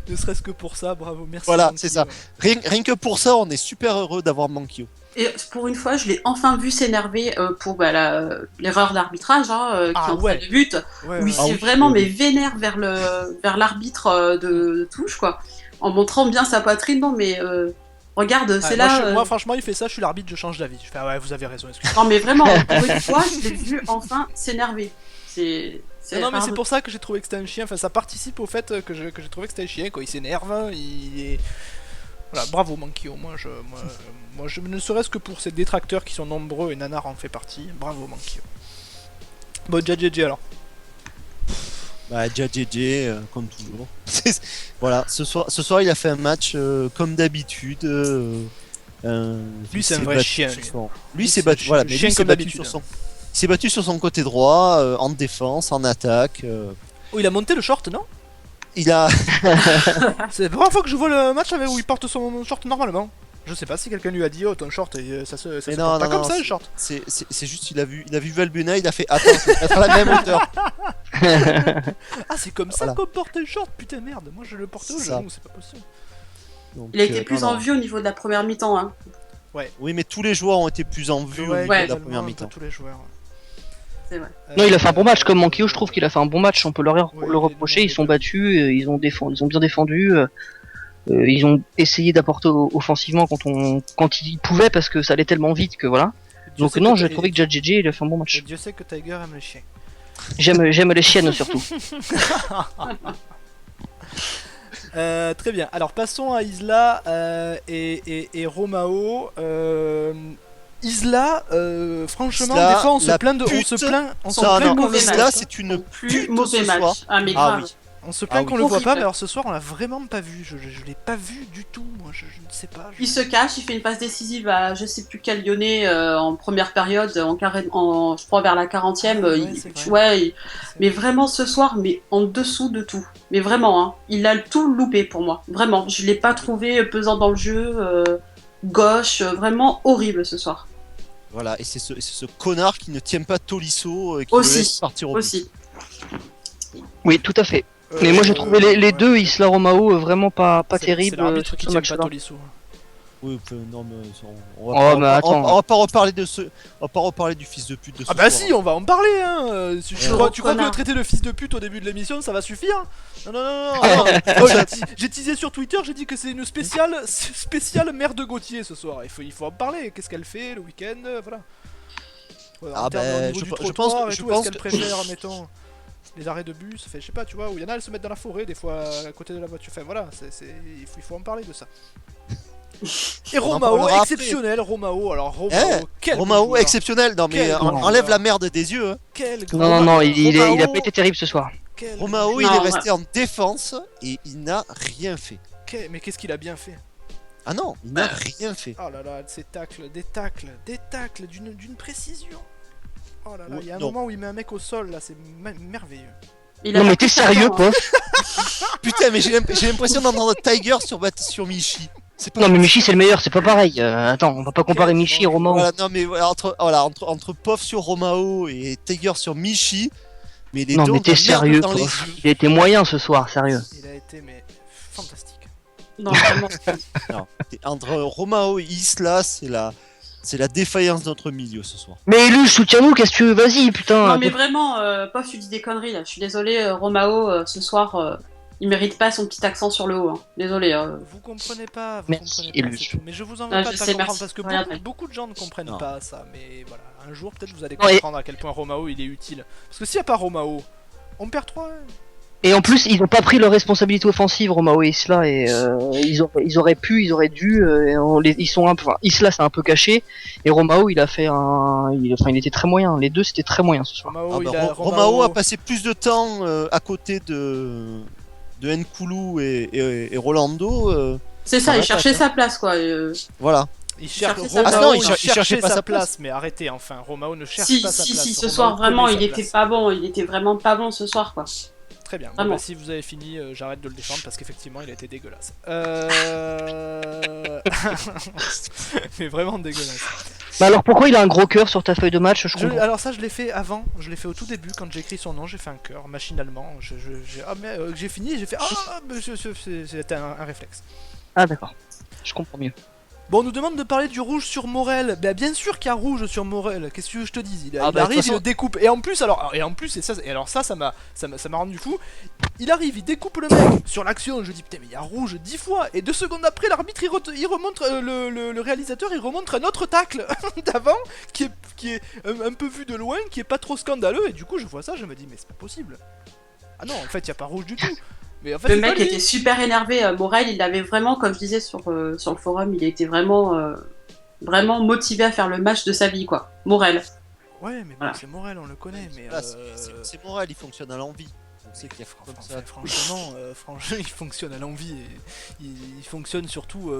[SPEAKER 2] ne serait-ce que pour ça, bravo, merci.
[SPEAKER 3] Voilà,
[SPEAKER 2] Monkey,
[SPEAKER 3] c'est ça.
[SPEAKER 2] ouais.
[SPEAKER 3] Rien que pour ça, on est super heureux d'avoir Manquio.
[SPEAKER 5] Et pour une fois, je l'ai enfin vu s'énerver pour l'erreur d'arbitrage qui
[SPEAKER 2] Ah
[SPEAKER 5] entraîne
[SPEAKER 2] ouais.
[SPEAKER 5] le but.
[SPEAKER 2] Ouais,
[SPEAKER 5] Où il
[SPEAKER 2] ouais.
[SPEAKER 5] s'est vraiment mais vénère vers l'arbitre de touche, quoi. En montrant bien sa poitrine. Non, mais regarde,
[SPEAKER 2] Ouais,
[SPEAKER 5] c'est
[SPEAKER 2] moi,
[SPEAKER 5] là.
[SPEAKER 2] moi, franchement, il fait ça, je suis l'arbitre, je change d'avis. Je fais, ah ouais, vous avez raison, excusez.
[SPEAKER 5] Non, mais vraiment, pour une fois, je l'ai vu enfin s'énerver.
[SPEAKER 2] Non, mais
[SPEAKER 5] rare
[SPEAKER 2] c'est
[SPEAKER 5] de-
[SPEAKER 2] pour ça que j'ai trouvé que c'était un chien. Enfin, ça participe au fait que j'ai trouvé que c'était un chien. Quand il s'énerve, il est. Voilà, bravo Manquillo. Moi, je ne serait-ce que pour ces détracteurs qui sont nombreux et Nanar en fait partie. Bravo Manquillo. Bon, JJJ alors.
[SPEAKER 3] Bah, JJJ, comme toujours. Voilà, ce soir, il a fait un match comme d'habitude.
[SPEAKER 2] Lui, c'est un
[SPEAKER 3] s'est
[SPEAKER 2] vrai
[SPEAKER 3] battu
[SPEAKER 2] chien,
[SPEAKER 3] sur
[SPEAKER 2] lui.
[SPEAKER 3] son-
[SPEAKER 2] Lui,
[SPEAKER 3] Lui,
[SPEAKER 2] c'est
[SPEAKER 3] s'est battu. Voilà,
[SPEAKER 2] un
[SPEAKER 3] mais
[SPEAKER 2] chien
[SPEAKER 3] lui, s'est
[SPEAKER 2] comme
[SPEAKER 3] battu
[SPEAKER 2] d'habitude.
[SPEAKER 3] sur son. Il s'est battu sur son côté droit, en défense, en attaque.
[SPEAKER 2] Oh, il a monté le short, non?
[SPEAKER 3] Il a.
[SPEAKER 2] C'est la première fois que je vois le match où il porte son short normalement. Je sais pas si quelqu'un lui a dit, oh ton short, ça se
[SPEAKER 3] Mais
[SPEAKER 2] porte pas comme ça
[SPEAKER 3] c'est-
[SPEAKER 2] le short.
[SPEAKER 3] C'est juste, il a vu Valbuena, il a fait attends, je vais mettre à la même hauteur.
[SPEAKER 2] Ah, c'est comme ça
[SPEAKER 3] Voilà.
[SPEAKER 2] qu'on porte le short, putain merde. Moi je le portais au
[SPEAKER 3] C'est ça.
[SPEAKER 2] genou, c'est pas possible.
[SPEAKER 3] Donc,
[SPEAKER 5] Il a été plus
[SPEAKER 3] non,
[SPEAKER 5] en
[SPEAKER 3] non.
[SPEAKER 5] vue au niveau de la première mi-temps. Hein.
[SPEAKER 3] Oui, mais tous les joueurs ont été plus en vue au niveau de la
[SPEAKER 2] globalement,
[SPEAKER 3] première
[SPEAKER 2] un peu
[SPEAKER 3] mi-temps.
[SPEAKER 2] tous les joueurs.
[SPEAKER 5] C'est vrai.
[SPEAKER 4] Non, il a fait un bon match comme Manquillo, je trouve qu'il a fait un bon match, on peut
[SPEAKER 2] Ouais,
[SPEAKER 4] le reprocher,
[SPEAKER 2] il est
[SPEAKER 4] ils sont
[SPEAKER 2] bon.
[SPEAKER 4] battus, ils ont bien défendu, ils ont essayé d'apporter offensivement quand ils pouvaient parce que ça allait tellement vite que voilà.
[SPEAKER 2] Dieu
[SPEAKER 4] Donc
[SPEAKER 2] sait
[SPEAKER 4] non,
[SPEAKER 2] que
[SPEAKER 4] j'ai
[SPEAKER 2] Ti-
[SPEAKER 4] trouvé que JJJ il a fait un bon
[SPEAKER 2] et
[SPEAKER 4] match.
[SPEAKER 2] Dieu sait que Tiger aime les chiens.
[SPEAKER 4] J'aime les chiennes surtout.
[SPEAKER 2] Très bien. Alors passons à Isla et Romao. Isla, franchement,
[SPEAKER 3] Isla,
[SPEAKER 2] des fois on se
[SPEAKER 3] la
[SPEAKER 2] plaint de,
[SPEAKER 3] pute.
[SPEAKER 2] on se plaint
[SPEAKER 3] Non,
[SPEAKER 5] mauvais
[SPEAKER 3] Isla,
[SPEAKER 5] match.
[SPEAKER 3] c'est une
[SPEAKER 5] Plus
[SPEAKER 3] pute
[SPEAKER 5] mauvais
[SPEAKER 3] ce
[SPEAKER 5] match.
[SPEAKER 3] soir.
[SPEAKER 5] Ah, mais
[SPEAKER 3] Ah
[SPEAKER 5] grave.
[SPEAKER 3] oui.
[SPEAKER 2] On se plaint
[SPEAKER 3] Ah
[SPEAKER 2] qu'on
[SPEAKER 3] oui.
[SPEAKER 2] le voit pas,
[SPEAKER 5] Horrible.
[SPEAKER 2] mais alors ce soir on l'a vraiment pas vu. Je l'ai pas vu du tout. Moi, je ne sais pas.
[SPEAKER 5] Il se cache, il fait une passe décisive à je sais plus quel Lyonnais en première période, je crois vers la 40e.
[SPEAKER 2] Ah, ouais, c'est vrai.
[SPEAKER 5] Ouais, mais vraiment ce soir, mais en dessous de tout. Mais vraiment, hein, il a tout loupé pour moi. Vraiment, je l'ai pas trouvé pesant dans le jeu, gauche, vraiment horrible ce soir.
[SPEAKER 3] Voilà, et c'est ce connard qui ne tient pas Tolisso qui
[SPEAKER 5] Aussi,
[SPEAKER 3] le laisse partir au but.
[SPEAKER 5] Aussi.
[SPEAKER 4] Oui, tout à fait. Mais moi j'ai trouvé les
[SPEAKER 2] ouais.
[SPEAKER 4] deux Isla Romao vraiment pas
[SPEAKER 2] C'est
[SPEAKER 4] terribles
[SPEAKER 2] l'arbitre
[SPEAKER 4] sur
[SPEAKER 2] qui
[SPEAKER 4] ce
[SPEAKER 2] tient
[SPEAKER 4] match-là.
[SPEAKER 2] pas Tolisso.
[SPEAKER 3] Oui, non mais
[SPEAKER 4] Oh, mais attends.
[SPEAKER 3] on va pas reparler on va pas reparler du fils de pute de ce
[SPEAKER 2] Ah bah
[SPEAKER 3] soir.
[SPEAKER 2] si, on va en parler hein. Tu
[SPEAKER 5] Ouais.
[SPEAKER 2] crois que le
[SPEAKER 5] Connard.
[SPEAKER 2] traiter de fils de pute au début de l'émission ça va suffire? Non. Oh, j'ai teasé sur Twitter, j'ai dit que c'est une spéciale mère de Gauthier ce soir. Il faut en parler. Qu'est-ce qu'elle fait le week-end? Voilà. Ouais, en
[SPEAKER 3] Ah
[SPEAKER 2] termes,
[SPEAKER 3] bah,
[SPEAKER 2] au niveau
[SPEAKER 3] je
[SPEAKER 2] du
[SPEAKER 3] pense-
[SPEAKER 2] trottoir et
[SPEAKER 3] je
[SPEAKER 2] tout,
[SPEAKER 3] pense
[SPEAKER 2] est-ce qu'elle préfère, mettons, les arrêts de bus? Fait, je sais pas, tu vois, où il y en a, elles se mettent dans la forêt, des fois à côté de la voiture. Enfin voilà, il faut en parler de ça. Et
[SPEAKER 3] On en
[SPEAKER 2] Romao,
[SPEAKER 3] parlera
[SPEAKER 2] exceptionnel, Romao. Alors Romao,
[SPEAKER 3] Eh,
[SPEAKER 2] quel
[SPEAKER 3] Romao
[SPEAKER 2] joueur.
[SPEAKER 3] exceptionnel, non mais
[SPEAKER 2] Quel
[SPEAKER 3] enlève
[SPEAKER 2] joueur.
[SPEAKER 3] la merde des yeux. Hein.
[SPEAKER 2] Quel grand
[SPEAKER 4] Non,
[SPEAKER 2] joueur.
[SPEAKER 4] il a
[SPEAKER 3] Romao-
[SPEAKER 4] pas été terrible ce soir.
[SPEAKER 2] Quel
[SPEAKER 3] Romao,
[SPEAKER 2] grand
[SPEAKER 3] il est
[SPEAKER 5] Non,
[SPEAKER 3] resté en défense et il n'a rien fait.
[SPEAKER 2] joueur. Mais qu'est-ce qu'il a bien fait?
[SPEAKER 3] Ah non, il n'a rien fait.
[SPEAKER 2] Oh là là, ces tacles, des tacles d'une précision. Oh là là, il y a un
[SPEAKER 3] Non.
[SPEAKER 2] moment où il met un mec au sol, là, c'est merveilleux.
[SPEAKER 5] Il a
[SPEAKER 4] Non mais
[SPEAKER 5] pas
[SPEAKER 4] t'es
[SPEAKER 5] fait ça,
[SPEAKER 4] sérieux
[SPEAKER 5] hein.
[SPEAKER 4] quoi?
[SPEAKER 3] Putain, mais j'ai l'impression d'entendre Tiger sur Michi. C'est pas
[SPEAKER 4] Non mais Michi c'est le meilleur, c'est pas pareil. Attends, on va pas comparer
[SPEAKER 2] Quel
[SPEAKER 4] Michi et
[SPEAKER 2] grand
[SPEAKER 4] Romao.
[SPEAKER 3] Voilà, non mais voilà, entre Pof sur Romao et Tiger sur Michi, mais les
[SPEAKER 4] Non
[SPEAKER 3] deux
[SPEAKER 4] mais
[SPEAKER 3] ont
[SPEAKER 4] t'es
[SPEAKER 3] de la merde
[SPEAKER 4] sérieux
[SPEAKER 3] dans les
[SPEAKER 4] Pof.
[SPEAKER 3] yeux.
[SPEAKER 4] Il a été moyen ce soir, sérieux.
[SPEAKER 2] Il a été, mais fantastique.
[SPEAKER 5] Non, vraiment.
[SPEAKER 3] Non, entre Romao et Isla, c'est la défaillance de notre milieu ce soir.
[SPEAKER 4] Mais Luge, soutiens-nous, qu'est-ce que tu veux? Vas-y putain.
[SPEAKER 5] Non, mais vraiment, Pof, tu dis des conneries là. Je suis désolée, Romao, ce soir, Il mérite pas son petit accent sur le haut. Hein. Désolé.
[SPEAKER 2] Vous comprenez pas, vous
[SPEAKER 4] Merci,
[SPEAKER 2] comprenez pas,
[SPEAKER 4] Eluge.
[SPEAKER 2] c'est tout. Mais je vous en veux
[SPEAKER 5] Ah,
[SPEAKER 2] pas
[SPEAKER 5] je
[SPEAKER 2] de pas
[SPEAKER 5] sais,
[SPEAKER 2] comprendre
[SPEAKER 5] merci.
[SPEAKER 2] parce que
[SPEAKER 5] Rien,
[SPEAKER 2] beaucoup de gens ne comprennent
[SPEAKER 3] Non.
[SPEAKER 2] pas ça. Mais voilà, un jour peut-être vous allez
[SPEAKER 4] Ouais.
[SPEAKER 2] comprendre à quel point Romao il est utile. Parce que s'il n'y a pas Romao, on perd 3.
[SPEAKER 4] Et en plus, ils ont pas pris leur responsabilité offensive, Romao et Isla, et ils auraient pu, ils auraient dû. Ils sont un peu. Enfin, Isla c'est un peu caché, et Romao il a fait il était très moyen. Les deux c'était très moyen ce soir.
[SPEAKER 2] Romao,
[SPEAKER 3] Ah bah,
[SPEAKER 2] il a,
[SPEAKER 3] Romao a passé plus de temps à côté de Nkoulou et Rolando.
[SPEAKER 5] C'est ça,
[SPEAKER 3] Dans
[SPEAKER 5] il
[SPEAKER 3] l'attaque,
[SPEAKER 5] cherchait
[SPEAKER 3] hein.
[SPEAKER 5] sa place, quoi.
[SPEAKER 3] Voilà.
[SPEAKER 2] Il cherche
[SPEAKER 5] cherchait sa
[SPEAKER 2] Romao,
[SPEAKER 5] place.
[SPEAKER 3] Ah non,
[SPEAKER 2] il
[SPEAKER 3] il cherchait pas sa place.
[SPEAKER 2] Mais arrêtez enfin, Romao ne cherche
[SPEAKER 5] Si,
[SPEAKER 2] pas sa
[SPEAKER 5] si,
[SPEAKER 2] place.
[SPEAKER 5] si, ce
[SPEAKER 2] Romao
[SPEAKER 5] soir, vraiment,
[SPEAKER 2] connaît
[SPEAKER 5] il
[SPEAKER 2] sa
[SPEAKER 5] était
[SPEAKER 2] place.
[SPEAKER 5] pas bon. Il était vraiment pas bon ce soir, quoi.
[SPEAKER 2] Très bien. Bon,
[SPEAKER 5] Vraiment.
[SPEAKER 2] bah, si vous avez fini, j'arrête de le défendre parce qu'effectivement, il a été dégueulasse. Mais vraiment dégueulasse.
[SPEAKER 4] Bah alors pourquoi il a un gros cœur sur ta feuille de match? Je comprends.
[SPEAKER 2] Alors ça, je l'ai fait avant. Je l'ai fait au tout début quand j'ai écrit son nom. J'ai fait un cœur machinalement. J'ai fini. J'ai fait c'était un réflexe.
[SPEAKER 4] Ah d'accord. Je comprends mieux.
[SPEAKER 2] Bon, on nous demande de parler du rouge sur Morel. Bah, bien sûr qu'il y a rouge sur Morel. Qu'est-ce que je te dis? Il
[SPEAKER 3] Ah bah, de toute
[SPEAKER 2] arrive, il
[SPEAKER 3] façon-
[SPEAKER 2] le découpe. Et en plus, ça m'a rendu fou. Il arrive, il découpe le mec sur l'action. Je dis putain, mais il y a rouge 10 fois. Et 2 secondes après, l'arbitre il remonte le réalisateur, il remonte un autre tacle d'avant qui est un peu vu de loin, qui est pas trop scandaleux. Et du coup, je vois ça, je me dis mais c'est pas possible. Ah non, en fait, il y a pas rouge du tout. Mais en fait,
[SPEAKER 5] Le
[SPEAKER 2] c'est
[SPEAKER 5] mec
[SPEAKER 2] pas lui.
[SPEAKER 5] était super énervé. Morel, il avait vraiment, comme je disais sur le forum, il était vraiment, vraiment motivé à faire le match de sa vie, quoi. Morel.
[SPEAKER 2] Ouais, mais bon,
[SPEAKER 5] Voilà.
[SPEAKER 2] c'est Morel, on le connaît. Mais
[SPEAKER 3] Là, c'est moral, il fonctionne à l'envie. On sait qu'il y a comme ça.
[SPEAKER 2] franchement, il fonctionne à l'envie. Il fonctionne surtout,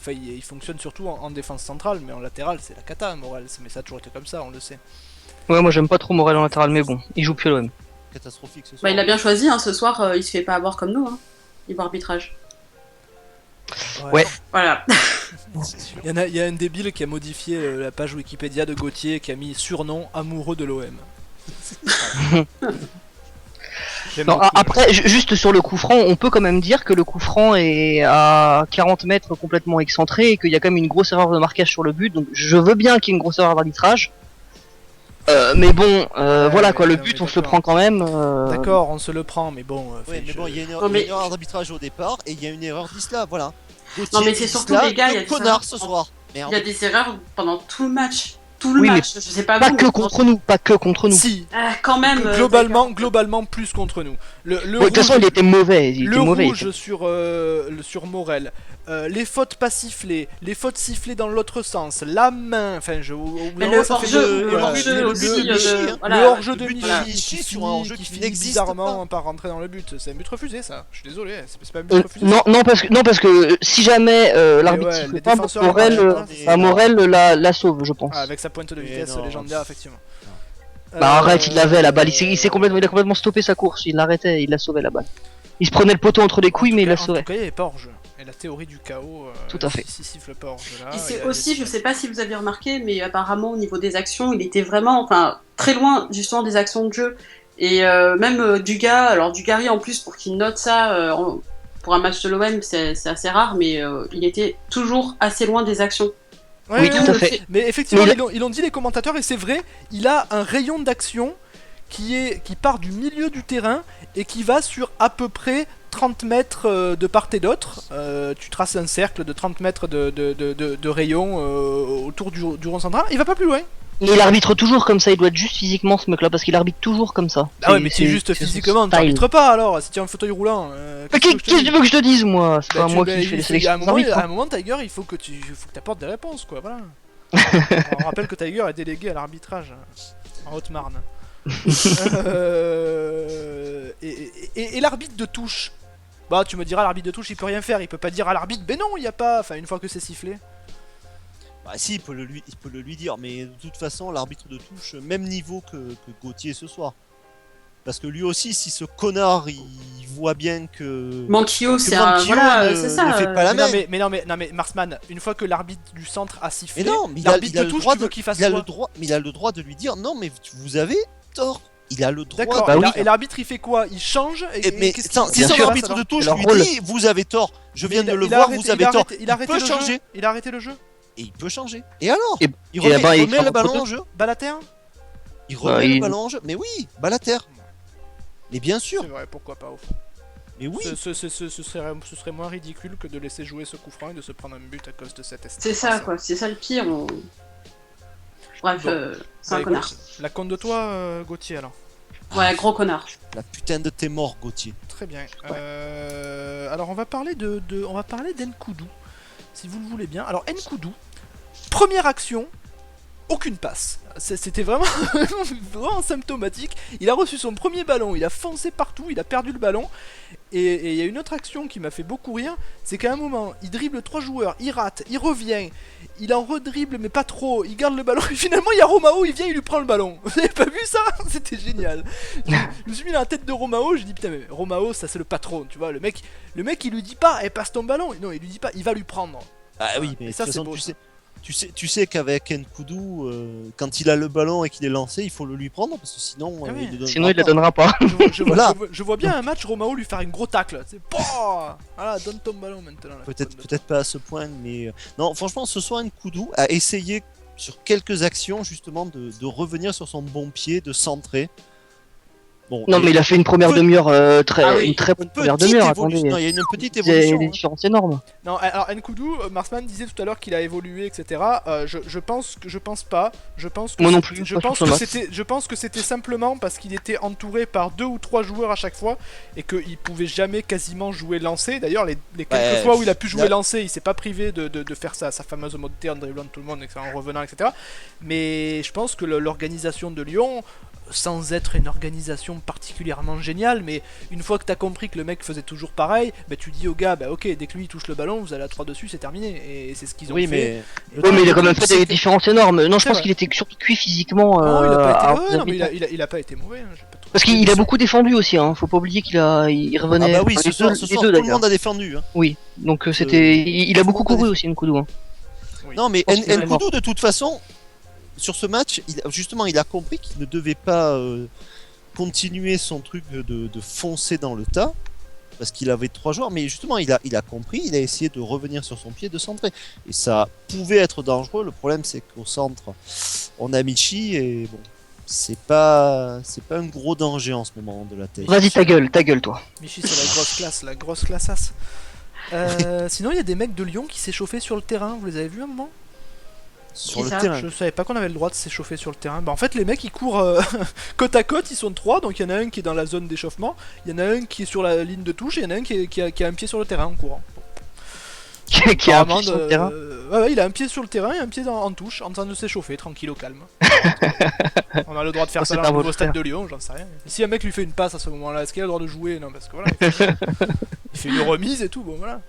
[SPEAKER 2] il fonctionne surtout en défense centrale, mais en latéral, c'est la cata, Morel. Mais ça a toujours été comme ça, on le sait.
[SPEAKER 4] Ouais, moi j'aime pas trop Morel en latéral, mais bon, il joue plus à l'OM.
[SPEAKER 3] Catastrophique ce soir.
[SPEAKER 5] Bah, il a bien choisi, hein, ce soir, il se fait pas avoir comme nous, hein. Niveau arbitrage.
[SPEAKER 4] Ouais.
[SPEAKER 5] Voilà.
[SPEAKER 2] C'est sûr. Il y a un débile qui a modifié la page Wikipédia de Gauthier qui a mis surnom amoureux de l'OM. J'aime
[SPEAKER 4] Non,
[SPEAKER 2] beaucoup,
[SPEAKER 4] après, juste sur le coup franc, on peut quand même dire que le coup franc est à 40 mètres complètement excentré et qu'il y a quand même une grosse erreur de marquage sur le but. Donc je veux bien qu'il y ait une grosse erreur d'arbitrage. Mais bon, voilà quoi, le
[SPEAKER 2] non,
[SPEAKER 4] but
[SPEAKER 2] mais
[SPEAKER 4] on se le
[SPEAKER 2] d'accord.
[SPEAKER 4] prend quand même.
[SPEAKER 2] D'accord, on se le prend, mais bon.
[SPEAKER 3] Ouais, mais bon, il y a une
[SPEAKER 5] Non, mais-
[SPEAKER 3] erreur d'arbitrage au départ et il y a une erreur d'Isla, voilà.
[SPEAKER 5] Non, mais c'est surtout, les gars, il y a des
[SPEAKER 3] connard
[SPEAKER 5] erreurs.
[SPEAKER 3] ce soir.
[SPEAKER 5] Il y a
[SPEAKER 3] Merde.
[SPEAKER 5] des erreurs pendant tout le match. Tout le
[SPEAKER 4] Oui, mais
[SPEAKER 5] match. Je sais pas
[SPEAKER 4] Pas
[SPEAKER 5] vous,
[SPEAKER 4] que
[SPEAKER 5] mais
[SPEAKER 4] contre nous, pas que contre nous.
[SPEAKER 2] Si,
[SPEAKER 5] quand même.
[SPEAKER 2] globalement plus contre nous. Le
[SPEAKER 4] Ouais, de toute façon,
[SPEAKER 2] rouge-
[SPEAKER 4] il était mauvais. Il
[SPEAKER 2] Le
[SPEAKER 4] était mauvais.
[SPEAKER 2] rouge sur Morel, les fautes pas sifflées, les fautes sifflées dans l'autre sens, la main, enfin
[SPEAKER 5] Mais le
[SPEAKER 2] ça fait
[SPEAKER 5] hors-jeu,
[SPEAKER 2] de-
[SPEAKER 5] le
[SPEAKER 2] voilà,
[SPEAKER 5] hors-jeu
[SPEAKER 2] le-
[SPEAKER 5] aussi,
[SPEAKER 2] le-
[SPEAKER 5] voilà.
[SPEAKER 2] le hors-jeu de
[SPEAKER 3] Le but
[SPEAKER 2] Michi
[SPEAKER 3] de
[SPEAKER 2] qui
[SPEAKER 3] Michi sur un
[SPEAKER 2] finit,
[SPEAKER 3] hors-jeu
[SPEAKER 2] qui
[SPEAKER 3] qui
[SPEAKER 2] finit
[SPEAKER 3] n'existe
[SPEAKER 2] bizarrement
[SPEAKER 3] pas.
[SPEAKER 2] par rentrer dans le but. C'est un but refusé ça, je suis désolé, c'est pas un but refusé.
[SPEAKER 4] Non, parce que si jamais l'arbitre
[SPEAKER 2] ouais,
[SPEAKER 4] siffle
[SPEAKER 2] les
[SPEAKER 4] pas,
[SPEAKER 2] défenseurs,
[SPEAKER 4] Morel,
[SPEAKER 2] ils marchent pas,
[SPEAKER 4] Morel la sauve, je pense.
[SPEAKER 2] Ah, avec sa pointe de
[SPEAKER 3] Mais
[SPEAKER 2] vitesse
[SPEAKER 3] non.
[SPEAKER 2] légendaire, effectivement.
[SPEAKER 4] Bah arrête, il l'avait la balle, il a complètement stoppé sa course, il l'arrêtait, il l'a sauvé la balle. Il se prenait le poteau entre les couilles, mais il l'a
[SPEAKER 2] En
[SPEAKER 4] sauvé.
[SPEAKER 2] tout cas, il n'y avait pas hors-jeu. Et la théorie du chaos,
[SPEAKER 4] Tout à fait.
[SPEAKER 2] si siffle pas hors-jeu là.
[SPEAKER 5] Et
[SPEAKER 2] il y
[SPEAKER 5] c'est
[SPEAKER 2] a
[SPEAKER 5] aussi,
[SPEAKER 2] des-
[SPEAKER 5] je sais pas si vous avez remarqué, mais apparemment au niveau des actions, il était vraiment, enfin, très loin justement des actions de jeu. Et même Dugas, alors Dugarry en plus pour qu'il note ça pour un match de l'OM, c'est assez rare, mais il était toujours assez loin des actions.
[SPEAKER 2] Ouais,
[SPEAKER 4] Oui,
[SPEAKER 2] ouais,
[SPEAKER 4] tout à
[SPEAKER 2] ouais.
[SPEAKER 4] fait.
[SPEAKER 2] Mais effectivement,
[SPEAKER 4] Mais
[SPEAKER 2] ils l'ont dit les commentateurs, et c'est vrai, il a un rayon d'action qui part du milieu du terrain et qui va sur à peu près 30 mètres de part et d'autre. Tu traces un cercle de 30 mètres de rayon autour du rond central, il va pas plus loin.
[SPEAKER 4] Mais il arbitre toujours comme ça, il doit être juste physiquement ce mec là, parce qu'il arbitre toujours comme ça.
[SPEAKER 2] Ah ouais, mais c'est juste
[SPEAKER 4] son
[SPEAKER 2] physiquement, tu
[SPEAKER 4] style.
[SPEAKER 2] arbitres pas alors, si tu as un fauteuil roulant.
[SPEAKER 4] Mais qu'est-ce que tu veux que je te dise, moi? C'est
[SPEAKER 2] Bah,
[SPEAKER 4] pas moi
[SPEAKER 2] bah,
[SPEAKER 4] qui fais les
[SPEAKER 2] à un
[SPEAKER 4] sélections
[SPEAKER 2] moment,
[SPEAKER 4] d'arbitres.
[SPEAKER 2] à un moment, Tiger, il faut que tu apportes des réponses, quoi, voilà. On rappelle que Tiger est délégué à l'arbitrage en Haute-Marne. Et l'arbitre de touche. Bah, tu me diras, l'arbitre de touche, il peut rien faire, il peut pas dire à l'arbitre, ben non, il y a pas. Enfin, une fois que c'est sifflé.
[SPEAKER 3] Bah si, il peut le lui dire, mais de toute façon, l'arbitre de touche, même niveau que Gauthier ce soir. Parce que lui aussi, si ce connard, il voit bien que...
[SPEAKER 5] Manquillo,
[SPEAKER 3] que
[SPEAKER 5] c'est un,
[SPEAKER 3] Manquillo
[SPEAKER 5] voilà,
[SPEAKER 3] ne-
[SPEAKER 5] c'est ça.
[SPEAKER 3] ne fait pas la
[SPEAKER 2] Non
[SPEAKER 3] même.
[SPEAKER 2] mais Marsman, une fois que l'arbitre du centre a sifflé,
[SPEAKER 3] Mais non, mais il a
[SPEAKER 2] l'arbitre de
[SPEAKER 3] le
[SPEAKER 2] touche,
[SPEAKER 3] droit
[SPEAKER 2] tu veux qu'il fasse
[SPEAKER 3] il a
[SPEAKER 2] quoi
[SPEAKER 3] le droit, mais il a le droit de lui dire non, mais vous avez tort. Il a le droit.
[SPEAKER 2] D'accord,
[SPEAKER 4] Bah
[SPEAKER 2] et
[SPEAKER 4] oui.
[SPEAKER 2] et l'arbitre il fait quoi? Il change
[SPEAKER 3] Mais
[SPEAKER 2] qu'est-ce
[SPEAKER 3] si
[SPEAKER 2] qu'il
[SPEAKER 3] son
[SPEAKER 2] passe,
[SPEAKER 3] arbitre
[SPEAKER 2] alors
[SPEAKER 3] de touche
[SPEAKER 4] C'est leur
[SPEAKER 3] lui
[SPEAKER 4] rôle.
[SPEAKER 3] dit vous avez tort, je viens de le
[SPEAKER 2] Il a
[SPEAKER 3] voir,
[SPEAKER 2] arrêté-
[SPEAKER 3] vous avez tort.
[SPEAKER 2] il a arrêté
[SPEAKER 3] peut
[SPEAKER 2] le jeu.
[SPEAKER 3] changer.
[SPEAKER 2] Il a arrêté le jeu.
[SPEAKER 3] Et il peut changer. Et alors
[SPEAKER 4] Et-
[SPEAKER 3] il
[SPEAKER 4] et
[SPEAKER 3] remet,
[SPEAKER 4] là-bas,
[SPEAKER 3] il
[SPEAKER 4] il
[SPEAKER 3] remet
[SPEAKER 4] fait
[SPEAKER 3] le
[SPEAKER 4] un
[SPEAKER 3] ballon
[SPEAKER 4] poteau.
[SPEAKER 3] en jeu.
[SPEAKER 2] Balle à terre?
[SPEAKER 3] Il remet
[SPEAKER 4] il-
[SPEAKER 3] le ballon en jeu. Mais oui, balle à terre. Mais bien sûr.
[SPEAKER 2] C'est vrai, pourquoi pas au fond.
[SPEAKER 3] Mais oui,
[SPEAKER 2] Ce serait moins ridicule que de laisser jouer ce coup franc et de se prendre un but à cause de cette estime.
[SPEAKER 5] C'est ça, quoi. C'est ça le pire. Bref,
[SPEAKER 2] Bon.
[SPEAKER 5] c'est un
[SPEAKER 2] Bah,
[SPEAKER 5] connard.
[SPEAKER 2] écoute, la compte de toi, Gauthier, alors.
[SPEAKER 5] Ouais, gros connard.
[SPEAKER 3] la putain de tes morts, Gauthier.
[SPEAKER 2] Très bien. Alors on va parler on va parler d'Nkoudou, si vous le voulez bien. Alors Nkoudou, première action, aucune passe. C'était vraiment, vraiment symptomatique. Il a reçu son premier ballon, il a foncé partout, il a perdu le ballon. Et il y a une autre action qui m'a fait beaucoup rire, c'est qu'à un moment, il dribble 3 joueurs, il rate, il revient, il en redribble mais pas trop, il garde le ballon et finalement il y a Romao, il vient, il lui prend le ballon. Vous avez pas vu ça? C'était génial. Je me suis mis dans la tête de Romao, j'ai dit putain mais Romao ça c'est le patron, tu vois, le mec il lui dit pas, eh, passe ton ballon, non il lui dit pas, il va lui prendre.
[SPEAKER 3] Ah oui, mais
[SPEAKER 2] Et
[SPEAKER 3] de
[SPEAKER 2] ça,
[SPEAKER 3] toute
[SPEAKER 2] c'est
[SPEAKER 3] façon,
[SPEAKER 2] beau,
[SPEAKER 3] tu
[SPEAKER 2] ça.
[SPEAKER 3] sais, tu sais qu'avec Nkoudou, quand il a le ballon et qu'il est lancé, il faut le lui prendre parce que sinon,
[SPEAKER 2] Ah oui.
[SPEAKER 3] il le donnera
[SPEAKER 4] Sinon, il la
[SPEAKER 3] pas.
[SPEAKER 4] donnera pas.
[SPEAKER 3] Voilà.
[SPEAKER 2] Je vois bien un match Romao lui faire une gros tacle, c'est voilà, donne ton ballon maintenant. la
[SPEAKER 3] Peut-être
[SPEAKER 2] conne de
[SPEAKER 3] peut-être pas à ce point, mais non, franchement, ce soir, Nkoudou a essayé sur quelques actions justement de revenir sur son bon pied, de centrer. Bon,
[SPEAKER 4] Non,
[SPEAKER 3] et-
[SPEAKER 4] mais il a fait une première demi-heure
[SPEAKER 5] Ah oui.
[SPEAKER 4] une très bonne première
[SPEAKER 3] petite
[SPEAKER 4] demi-heure.
[SPEAKER 3] évolution.
[SPEAKER 4] Attendez,
[SPEAKER 3] Non, il y a une petite
[SPEAKER 4] il y a
[SPEAKER 3] évolution.
[SPEAKER 4] des
[SPEAKER 3] hein.
[SPEAKER 4] différences énormes.
[SPEAKER 2] Non, alors Nkoudou, Marsman disait tout à l'heure qu'il a évolué, etc. Je pense pas. Je pense que
[SPEAKER 4] Moi non
[SPEAKER 2] c'est-
[SPEAKER 4] plus,
[SPEAKER 2] Je
[SPEAKER 4] pas
[SPEAKER 2] pense
[SPEAKER 4] sur ce
[SPEAKER 2] que
[SPEAKER 4] match.
[SPEAKER 2] c'était simplement parce qu'il était entouré par 2 ou 3 joueurs à chaque fois et qu'il pouvait jamais quasiment jouer lancé. D'ailleurs, les quelques
[SPEAKER 3] Ouais,
[SPEAKER 2] fois où il a pu jouer
[SPEAKER 3] là-
[SPEAKER 2] lancé, il s'est pas privé de faire sa fameuse montée en dribblant tout le monde, etc., en revenant, etc. Mais je pense que l'organisation de Lyon, sans être une organisation particulièrement géniale, mais une fois que t'as compris que le mec faisait toujours pareil, bah tu dis au gars, bah ok, dès que lui il touche le ballon, vous allez à 3 dessus, c'est terminé. Et c'est ce qu'ils ont
[SPEAKER 3] Oui,
[SPEAKER 2] fait.
[SPEAKER 3] mais le
[SPEAKER 4] Ouais, mais il a
[SPEAKER 3] truc,
[SPEAKER 4] quand même fait
[SPEAKER 3] c'est
[SPEAKER 4] des
[SPEAKER 3] que-
[SPEAKER 4] différences énormes. Non, je
[SPEAKER 2] C'est
[SPEAKER 4] pense
[SPEAKER 2] vrai.
[SPEAKER 4] qu'il était surtout cuit physiquement.
[SPEAKER 2] Non, il a pas été,
[SPEAKER 4] à-
[SPEAKER 2] ouais, non, mais il a pas été mauvais. Hein, j'ai pas trop-
[SPEAKER 4] Parce qu'il a beaucoup défendu aussi. Hein. Faut pas oublier il revenait.
[SPEAKER 3] Ah bah oui,
[SPEAKER 4] enfin,
[SPEAKER 3] ce soir,
[SPEAKER 4] les
[SPEAKER 3] ce
[SPEAKER 4] deux
[SPEAKER 3] soir tout le
[SPEAKER 4] d'ailleurs.
[SPEAKER 3] monde a défendu. Hein.
[SPEAKER 4] Oui. Donc c'était. Il a
[SPEAKER 3] tout le
[SPEAKER 4] beaucoup
[SPEAKER 3] monde a
[SPEAKER 4] couru aussi, Nkoudou. Hein.
[SPEAKER 2] Oui.
[SPEAKER 3] Non, mais
[SPEAKER 4] Je pense qu'il est
[SPEAKER 3] Nkoudou, de toute façon, sur ce match, justement, il a compris qu'il ne devait pas continuer son truc de foncer dans le tas, parce qu'il avait 3 joueurs, mais justement, il a compris, il a essayé de revenir sur son pied, de centrer. Et ça pouvait être dangereux. Le problème, c'est qu'au centre, on a Michi, et bon, c'est pas un gros danger en ce moment de la tête.
[SPEAKER 4] Vas-y, ta gueule, toi.
[SPEAKER 2] Michi, c'est la grosse classasse. Sinon, il y a des mecs de Lyon qui s'échauffaient sur le terrain. Vous les avez vus un moment?
[SPEAKER 3] Sur
[SPEAKER 5] Qui
[SPEAKER 3] le
[SPEAKER 5] ça
[SPEAKER 3] terrain.
[SPEAKER 2] Je savais pas qu'on avait le droit de s'échauffer sur le terrain. Bah en fait les mecs ils courent côte à côte, ils sont 3, donc il y en a un qui est dans la zone d'échauffement, il y en a un qui est sur la ligne de touche et il y en a un qui a un pied sur le terrain en courant.
[SPEAKER 4] Qui a un
[SPEAKER 2] Apparemment,
[SPEAKER 4] pied sur le terrain.
[SPEAKER 2] ouais, il a un pied sur le terrain et un pied en touche en train de s'échauffer, tranquille au calme. On a le droit de faire
[SPEAKER 4] Oh,
[SPEAKER 2] ça
[SPEAKER 4] c'est
[SPEAKER 2] dans
[SPEAKER 4] un
[SPEAKER 2] le nouveau
[SPEAKER 4] volontaire.
[SPEAKER 2] stade de Lyon, j'en sais rien. Et si un mec lui fait une passe à ce moment-là, est-ce qu'il a le droit de jouer? Non, parce que voilà, il fait une remise et tout, bon voilà.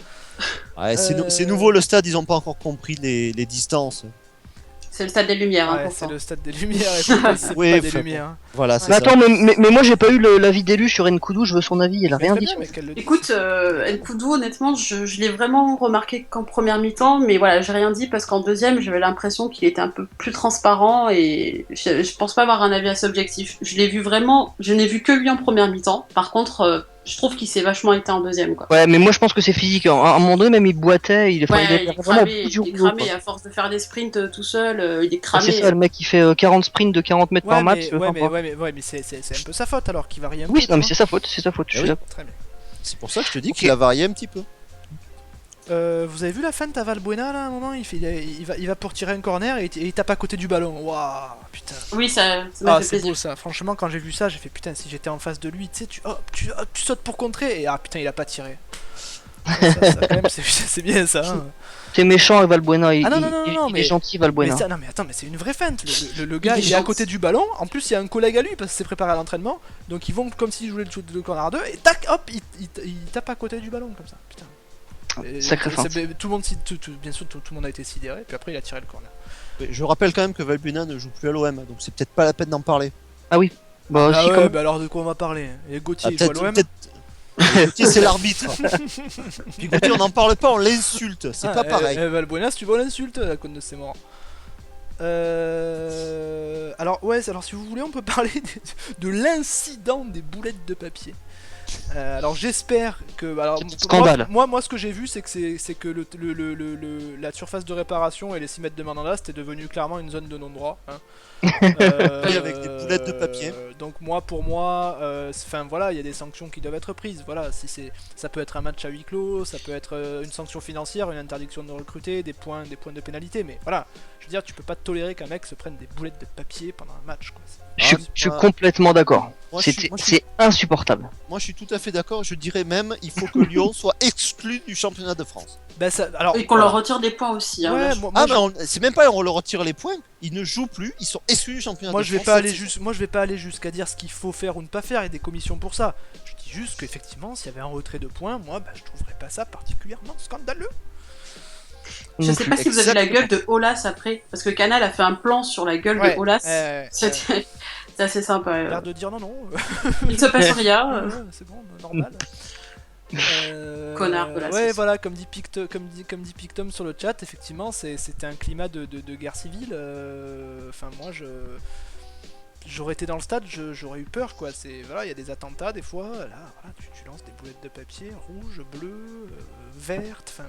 [SPEAKER 3] Ouais, c'est
[SPEAKER 2] Euh,
[SPEAKER 3] nouveau le stade, ils ont pas encore compris les distances.
[SPEAKER 5] C'est le stade des Lumières, hein,
[SPEAKER 2] Ouais,
[SPEAKER 5] pourtant.
[SPEAKER 2] c'est le stade des Lumières et c'est
[SPEAKER 3] Oui,
[SPEAKER 2] pas des
[SPEAKER 3] enfin,
[SPEAKER 2] Lumières.
[SPEAKER 3] Voilà, c'est
[SPEAKER 4] Mais
[SPEAKER 3] ça.
[SPEAKER 4] attends, mais moi j'ai pas eu l'avis d'élu sur Nkoudou, je veux son avis, elle a
[SPEAKER 2] Mais
[SPEAKER 4] rien
[SPEAKER 2] très
[SPEAKER 4] dit
[SPEAKER 2] bien,
[SPEAKER 4] sur
[SPEAKER 2] mais qu'elle le dise.
[SPEAKER 5] Écoute, Nkoudou, honnêtement, je l'ai vraiment remarqué qu'en première mi-temps, mais voilà, j'ai rien dit parce qu'en deuxième, j'avais l'impression qu'il était un peu plus transparent et je pense pas avoir un avis assez objectif. Je l'ai vu vraiment, je n'ai vu que lui en première mi-temps. Par contre, je trouve qu'il s'est vachement été en deuxième, quoi.
[SPEAKER 4] Ouais, mais moi je pense que c'est physique. À un moment donné, même il boitait, il, enfin,
[SPEAKER 5] Ouais,
[SPEAKER 4] il avait
[SPEAKER 5] il est
[SPEAKER 4] vraiment
[SPEAKER 5] cramé,
[SPEAKER 4] beaucoup du
[SPEAKER 5] il est
[SPEAKER 4] rouleau,
[SPEAKER 5] cramé
[SPEAKER 4] quoi.
[SPEAKER 5] à force de faire des sprints tout seul, il est
[SPEAKER 4] Ah,
[SPEAKER 5] cramé.
[SPEAKER 4] c'est ça, le mec il fait 40 sprints de 40 mètres par
[SPEAKER 2] Ouais,
[SPEAKER 4] match.
[SPEAKER 2] mais, ouais,
[SPEAKER 4] enfin,
[SPEAKER 2] mais c'est un peu sa faute alors qu'il varie un
[SPEAKER 4] oui,
[SPEAKER 2] peu.
[SPEAKER 4] non, mais
[SPEAKER 2] tu
[SPEAKER 4] c'est sa faute, je
[SPEAKER 3] Ah
[SPEAKER 4] suis
[SPEAKER 3] oui.
[SPEAKER 4] d'accord.
[SPEAKER 2] vois. Très bien.
[SPEAKER 3] C'est pour ça que je te dis
[SPEAKER 2] Ok.
[SPEAKER 3] qu'il a varié un petit peu.
[SPEAKER 2] Vous avez vu la feinte à Valbuena là à un moment il va pour tirer un corner et il tape à côté du ballon. Waouh, putain.
[SPEAKER 5] Oui, ça m'a
[SPEAKER 2] Ah,
[SPEAKER 5] fait
[SPEAKER 2] c'est
[SPEAKER 5] plaisir.
[SPEAKER 2] beau ça. Franchement, quand j'ai vu ça, j'ai fait putain, si j'étais en face de lui, tu sais, tu sautes pour contrer et ah putain, il a pas tiré. Ça, quand même, c'est bien ça. Hein.
[SPEAKER 4] C'est méchant Valbuena, il,
[SPEAKER 2] Ah non,
[SPEAKER 4] il-
[SPEAKER 2] non, non,
[SPEAKER 4] il-
[SPEAKER 2] non,
[SPEAKER 4] il
[SPEAKER 2] mais-
[SPEAKER 4] est gentil
[SPEAKER 2] Mais
[SPEAKER 4] Valbuena.
[SPEAKER 2] ça, non, mais attends, mais c'est une vraie feinte. Le gars,
[SPEAKER 5] Il est
[SPEAKER 2] il est à
[SPEAKER 5] gentil.
[SPEAKER 2] côté du ballon. En plus, il y a un collègue à lui parce que c'est préparé à l'entraînement. Donc ils vont comme s'ils jouaient le corner à deux et tac, hop, il tape à côté du ballon comme ça. Putain. Et
[SPEAKER 4] Sacré feinte.
[SPEAKER 2] tout le monde, bien sûr, tout le monde a été sidéré. Puis après, il a tiré le corner.
[SPEAKER 3] Mais je rappelle quand même que Valbuena ne joue plus à l'OM, donc c'est peut-être pas la peine d'en parler.
[SPEAKER 4] Bah,
[SPEAKER 2] Ah
[SPEAKER 4] si,
[SPEAKER 2] ouais,
[SPEAKER 4] comme...
[SPEAKER 2] bah alors de quoi on va parler? Et Gauthier,
[SPEAKER 3] Ah,
[SPEAKER 2] il joue à
[SPEAKER 3] peut-être,
[SPEAKER 2] l'OM.
[SPEAKER 3] Gauthier, c'est l'arbitre. Puis Gauthier, on n'en parle pas, on l'insulte. C'est pas pareil.
[SPEAKER 2] Valbuena, si tu vois l'insulte à cause de ses morts. Alors ouais, alors si vous voulez, on peut parler de l'incident des boulettes de papier. Alors j'espère que. Alors,
[SPEAKER 4] Scandale.
[SPEAKER 2] moi, ce que j'ai vu, c'est que la surface de réparation et les 6 mètres de mandanda, c'était devenu clairement une zone de non-droit. Hein.
[SPEAKER 3] Avec des boulettes de papier.
[SPEAKER 2] Donc pour moi, enfin voilà, il y a des sanctions qui doivent être prises. Voilà, ça peut être un match à huis clos, ça peut être une sanction financière, une interdiction de recruter, des points de pénalité. Mais voilà, je veux dire, tu peux pas tolérer qu'un mec se prenne des boulettes de papier pendant un match, quoi.
[SPEAKER 4] Je suis complètement d'accord.
[SPEAKER 3] Moi,
[SPEAKER 4] C'est insupportable.
[SPEAKER 3] Moi, je suis tout à fait d'accord. Je dirais même, il faut que Lyon soit exclu du championnat de France.
[SPEAKER 2] Bah, alors,
[SPEAKER 5] Et qu'on leur retire des points aussi. Hein,
[SPEAKER 2] ouais,
[SPEAKER 5] là,
[SPEAKER 2] moi,
[SPEAKER 3] C'est même pas on leur retire les points. Ils ne jouent plus. Ils sont exclus du championnat
[SPEAKER 2] moi
[SPEAKER 3] de
[SPEAKER 2] je vais
[SPEAKER 3] France.
[SPEAKER 2] pas aller moi je vais pas aller jusqu'à dire ce qu'il faut faire ou ne pas faire. Il y a des commissions pour ça. Je dis juste qu'effectivement, s'il y avait un retrait de points, moi, bah, je trouverais pas ça particulièrement scandaleux.
[SPEAKER 5] Je
[SPEAKER 4] Non
[SPEAKER 5] sais
[SPEAKER 4] plus.
[SPEAKER 5] pas si vous avez la
[SPEAKER 3] Exactement.
[SPEAKER 5] gueule de Olas après, parce que Canal a fait un plan sur la gueule de Olas. C'est assez sympa.
[SPEAKER 2] L'air de dire non, non.
[SPEAKER 5] Il ne se passe rien.
[SPEAKER 2] C'est bon, normal.
[SPEAKER 5] Connard de la
[SPEAKER 2] ouais,
[SPEAKER 5] sauce.
[SPEAKER 2] voilà, comme dit Pictom sur le chat, effectivement, c'était un climat de guerre civile. Enfin, moi, j'aurais été dans le stade, j'aurais eu peur, quoi. Voilà, il y a des attentats des fois. Là, voilà, tu lances des boulettes de papier rouges, bleues, vertes, enfin,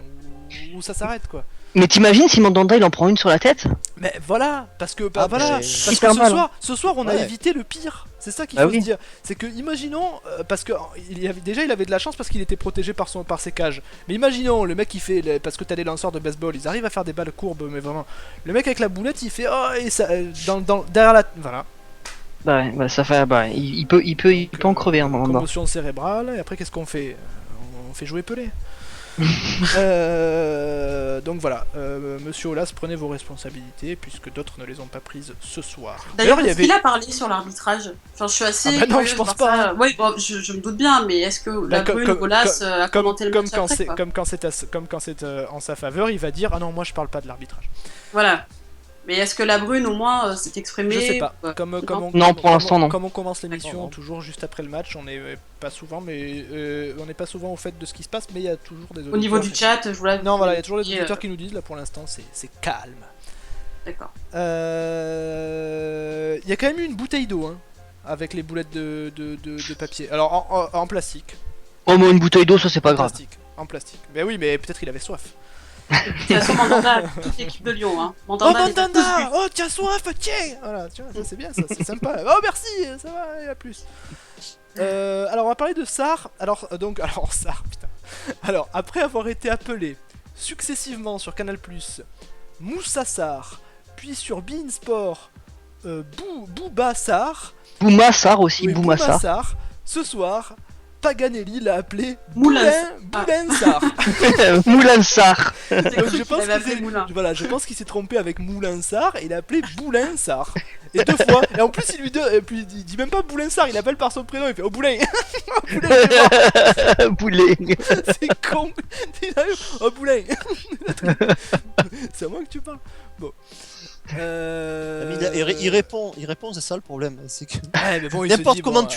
[SPEAKER 2] où ça s'arrête, quoi.
[SPEAKER 4] Mais t'imagines si Mandanda il en prend une sur la tête?
[SPEAKER 2] Mais voilà, parce que
[SPEAKER 3] Ah,
[SPEAKER 2] voilà,
[SPEAKER 3] bah,
[SPEAKER 2] parce que
[SPEAKER 4] hyper mal,
[SPEAKER 2] ce soir on a
[SPEAKER 3] Ouais.
[SPEAKER 2] évité le pire. C'est ça qu'il
[SPEAKER 4] Bah
[SPEAKER 2] faut
[SPEAKER 4] oui.
[SPEAKER 2] se dire. C'est que imaginons, parce que il avait de la chance parce qu'il était protégé par ses cages. Mais imaginons le mec parce que t'as des lanceurs de baseball, ils arrivent à faire des balles courbes, mais vraiment. Le mec avec la boulette, il fait et ça derrière la voilà.
[SPEAKER 4] Bah, ouais, bah, ça fait, bah, il peut en crever un moment.
[SPEAKER 2] Commotion cérébrale. Et après qu'est-ce qu'on fait? On fait jouer Pelé. Donc voilà, Monsieur Olas, prenez vos responsabilités puisque d'autres ne les ont pas prises ce soir.
[SPEAKER 5] D'ailleurs,
[SPEAKER 2] il y
[SPEAKER 5] est-ce
[SPEAKER 2] avait.
[SPEAKER 5] qu'il a parlé sur l'arbitrage? Enfin, je suis assez.
[SPEAKER 2] Ah bah non,
[SPEAKER 5] curieuse
[SPEAKER 2] je
[SPEAKER 5] de
[SPEAKER 2] pense
[SPEAKER 5] voir
[SPEAKER 2] pas,
[SPEAKER 5] ça.
[SPEAKER 2] hein.
[SPEAKER 5] Oui, bon, je me doute bien, mais est-ce que la
[SPEAKER 2] Bah,
[SPEAKER 5] brune
[SPEAKER 2] comme-
[SPEAKER 5] Olas a commenté le match après, quoi.
[SPEAKER 2] comme quand c'est en sa faveur, il va dire ah non moi je parle pas de l'arbitrage.
[SPEAKER 5] Voilà. Mais est-ce que la brune au moins s'est exprimée?
[SPEAKER 2] Je sais pas.
[SPEAKER 5] Ouais.
[SPEAKER 4] Non, pour l'instant, non.
[SPEAKER 2] Comme on commence l'émission
[SPEAKER 3] non.
[SPEAKER 2] toujours juste après le match, on n'est pas souvent au fait de ce qui se passe, mais il y a toujours des auditeurs.
[SPEAKER 5] Au niveau du chat, je voulais.
[SPEAKER 2] Non voilà, il y a toujours les
[SPEAKER 5] qui,
[SPEAKER 2] auditeurs qui nous disent là pour l'instant c'est calme.
[SPEAKER 5] D'accord.
[SPEAKER 2] Il y a quand même eu une bouteille d'eau hein, avec les boulettes de papier. Alors en plastique.
[SPEAKER 4] Oh, mais une bouteille d'eau, ça c'est pas grave.
[SPEAKER 2] En plastique. Mais oui, mais peut-être qu'il avait soif.
[SPEAKER 5] De toute façon, Mandanda a toute l'équipe de Lyon. Hein.
[SPEAKER 2] Oh
[SPEAKER 5] Mandanda, les a tous
[SPEAKER 2] Mandanda,
[SPEAKER 5] vus.
[SPEAKER 2] oh tiens soif, tiens. Voilà, tu vois, ça c'est bien, ça c'est sympa. Oh merci, ça va, et à plus. Alors on va parler de Sarr. Alors Sarr, putain. Alors après avoir été appelé successivement sur Canal+, Moussa Sarr, puis sur beIN Sport, Bouba Sarr,
[SPEAKER 4] Bouma Sarr aussi,
[SPEAKER 2] oui,
[SPEAKER 4] Bouma Sarr.
[SPEAKER 2] Sarr, ce soir, Paganelli l'a appelé
[SPEAKER 5] Moulin.
[SPEAKER 2] Boulin Sarr.
[SPEAKER 4] Moulin Sarr.
[SPEAKER 5] J'ai
[SPEAKER 2] Donc,
[SPEAKER 5] cru
[SPEAKER 2] je
[SPEAKER 5] qu'il
[SPEAKER 2] pense
[SPEAKER 5] avait
[SPEAKER 2] qu'il
[SPEAKER 5] appelé
[SPEAKER 2] s'est-
[SPEAKER 5] Moulin.
[SPEAKER 2] Voilà, je pense qu'il s'est trompé avec Moulin Sarr et il a appelé Boulin Sarr. Et 2 fois. Et en plus, il dit même pas Boulin Sarr, il appelle par son prénom, il fait Oh Boulin. Oh Boulin, je vais voir.
[SPEAKER 4] Boulet.
[SPEAKER 2] C'est con. Il a eu Oh Boulin. C'est à moi que tu parles. Bon.
[SPEAKER 3] Il répond, c'est ça le problème. C'est que
[SPEAKER 2] Ouais, mais bon, il se
[SPEAKER 3] n'importe
[SPEAKER 2] dit,
[SPEAKER 3] comment
[SPEAKER 2] bon,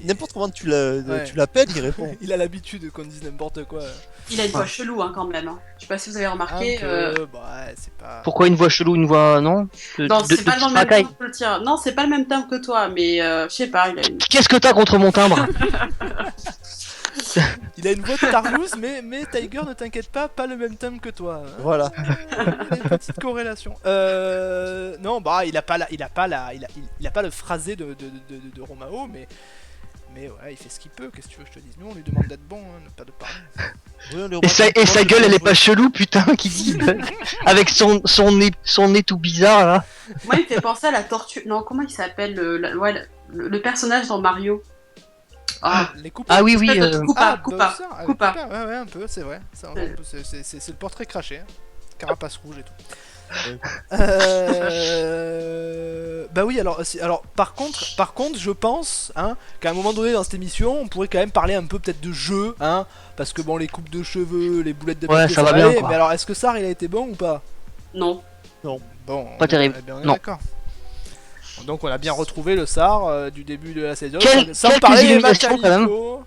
[SPEAKER 3] n'importe comment tu
[SPEAKER 2] Ouais.
[SPEAKER 3] l'appelles, il répond.
[SPEAKER 2] il a l'habitude qu'on dise n'importe quoi.
[SPEAKER 5] Il a une voix chelou hein, quand même. Hein. Je sais pas si vous avez
[SPEAKER 2] Un
[SPEAKER 5] remarqué.
[SPEAKER 2] peu, bah, c'est pas.
[SPEAKER 4] Pourquoi une voix chelou, une voix non
[SPEAKER 5] Non, c'est pas dans le même
[SPEAKER 4] racaille.
[SPEAKER 5] timbre que le tien. Non, c'est pas le même timbre que toi, mais je sais pas, il a une.
[SPEAKER 4] Qu'est-ce que t'as contre mon timbre?
[SPEAKER 2] Il a une voix de Tarlouse, mais Tiger, ne t'inquiète pas le même thème que toi. Hein.
[SPEAKER 3] Voilà.
[SPEAKER 2] Il y a une petite corrélation. Non, bah, il a pas le phrasé de Romao, mais ouais, il fait ce qu'il peut. Qu'est-ce que tu veux que je te dise? Nous, on lui demande d'être bon, hein, pas de parler.
[SPEAKER 3] Oui,
[SPEAKER 4] Et sa gueule, elle est pas chelou, putain, qui dit avec son nez tout bizarre là.
[SPEAKER 5] Moi, il me fait penser à la tortue. Non, comment il s'appelle le personnage dans Mario? Ah,
[SPEAKER 2] Les coupes.
[SPEAKER 4] Ah oui, oui.
[SPEAKER 5] espèce de Koopa,
[SPEAKER 2] Bowser,
[SPEAKER 5] Koopa.
[SPEAKER 2] Ouais, un peu, c'est vrai. C'est le portrait craché. Hein. Carapace rouge et tout. Bah oui, alors par contre, je pense qu'à un moment donné dans cette émission, on pourrait quand même parler un peu peut-être de jeu, parce que bon, les coupes de cheveux, les boulettes de
[SPEAKER 4] Ouais,
[SPEAKER 2] papier,
[SPEAKER 4] ça va bien,
[SPEAKER 2] aller,
[SPEAKER 4] quoi.
[SPEAKER 2] mais alors est-ce que Sarr il a été bon ou pas?
[SPEAKER 5] non.
[SPEAKER 2] Bon,
[SPEAKER 4] Pas terrible.
[SPEAKER 2] On est
[SPEAKER 4] Non.
[SPEAKER 2] d'accord. Donc on a bien retrouvé le Sarr du début de la saison.
[SPEAKER 4] Quelques
[SPEAKER 2] Sans parler des matchs
[SPEAKER 4] illuminations, quand même.
[SPEAKER 2] amicaux.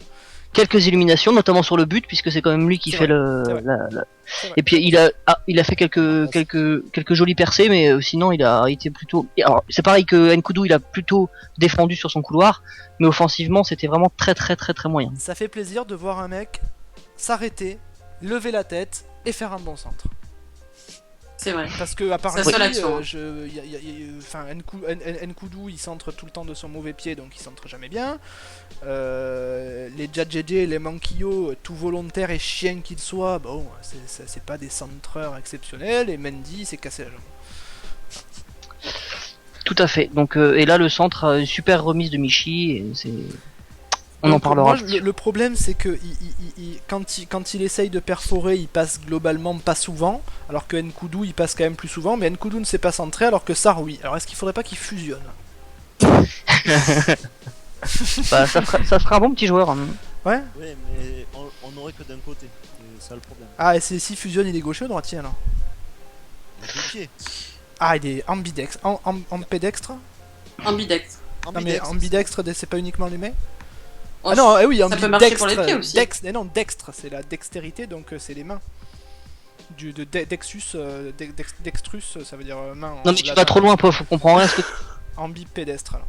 [SPEAKER 4] quelques illuminations, notamment sur le but, puisque c'est quand même lui qui
[SPEAKER 2] C'est
[SPEAKER 4] fait
[SPEAKER 2] vrai, c'est
[SPEAKER 4] le.
[SPEAKER 2] vrai. C'est vrai.
[SPEAKER 4] Et puis il a fait quelques jolies percées, mais sinon il a été plutôt. Et alors c'est pareil que Nkoudou, il a plutôt défendu sur son couloir, mais offensivement c'était vraiment très très très très moyen.
[SPEAKER 2] Ça fait plaisir de voir un mec s'arrêter, lever la tête et faire un bon centre.
[SPEAKER 5] C'est vrai.
[SPEAKER 2] Parce que à part
[SPEAKER 5] Sa
[SPEAKER 2] lui,
[SPEAKER 5] seule action.
[SPEAKER 2] enfin, Nkoudou il centre tout le temps de son mauvais pied, donc il centre jamais bien. Les Djadjedje, les Manquillo, tout volontaire et chien qu'ils soient, bon, c'est pas des centreurs exceptionnels. Et Mendy s'est cassé la jambe.
[SPEAKER 4] Tout à fait. Donc et là le centre, une super remise de Michi, et c'est. On en
[SPEAKER 2] Donc,
[SPEAKER 4] parlera.
[SPEAKER 2] moi, le problème, c'est que quand il essaye de perforer, il passe globalement pas souvent, alors que Nkoudou il passe quand même plus souvent, mais Nkoudou ne sait pas centrer, alors que Sarr oui. Alors est-ce qu'il faudrait pas qu'il fusionne?
[SPEAKER 4] Bah, ça fera un bon petit joueur. Hein.
[SPEAKER 2] Ouais.
[SPEAKER 3] Ouais, mais on n'aurait que d'un côté. C'est ça le problème.
[SPEAKER 2] Ah, et s'il fusionne, il est gaucher ou droitier alors?
[SPEAKER 3] Les deux pieds.
[SPEAKER 2] Ah, il est ambidextre. Ambidextre?
[SPEAKER 5] Ambidextre.
[SPEAKER 2] Non, mais ambidextre, c'est pas uniquement les mains?
[SPEAKER 5] Oh,
[SPEAKER 2] Ah non, oui,
[SPEAKER 5] ça peut marcher pour les pieds aussi.
[SPEAKER 2] Non, dextre, c'est la dextérité, donc c'est les mains. Dextrus, ça veut dire main.
[SPEAKER 4] Non mais tu vas trop loin, faut comprendre rien. Ce que...
[SPEAKER 2] Ambipédestre alors.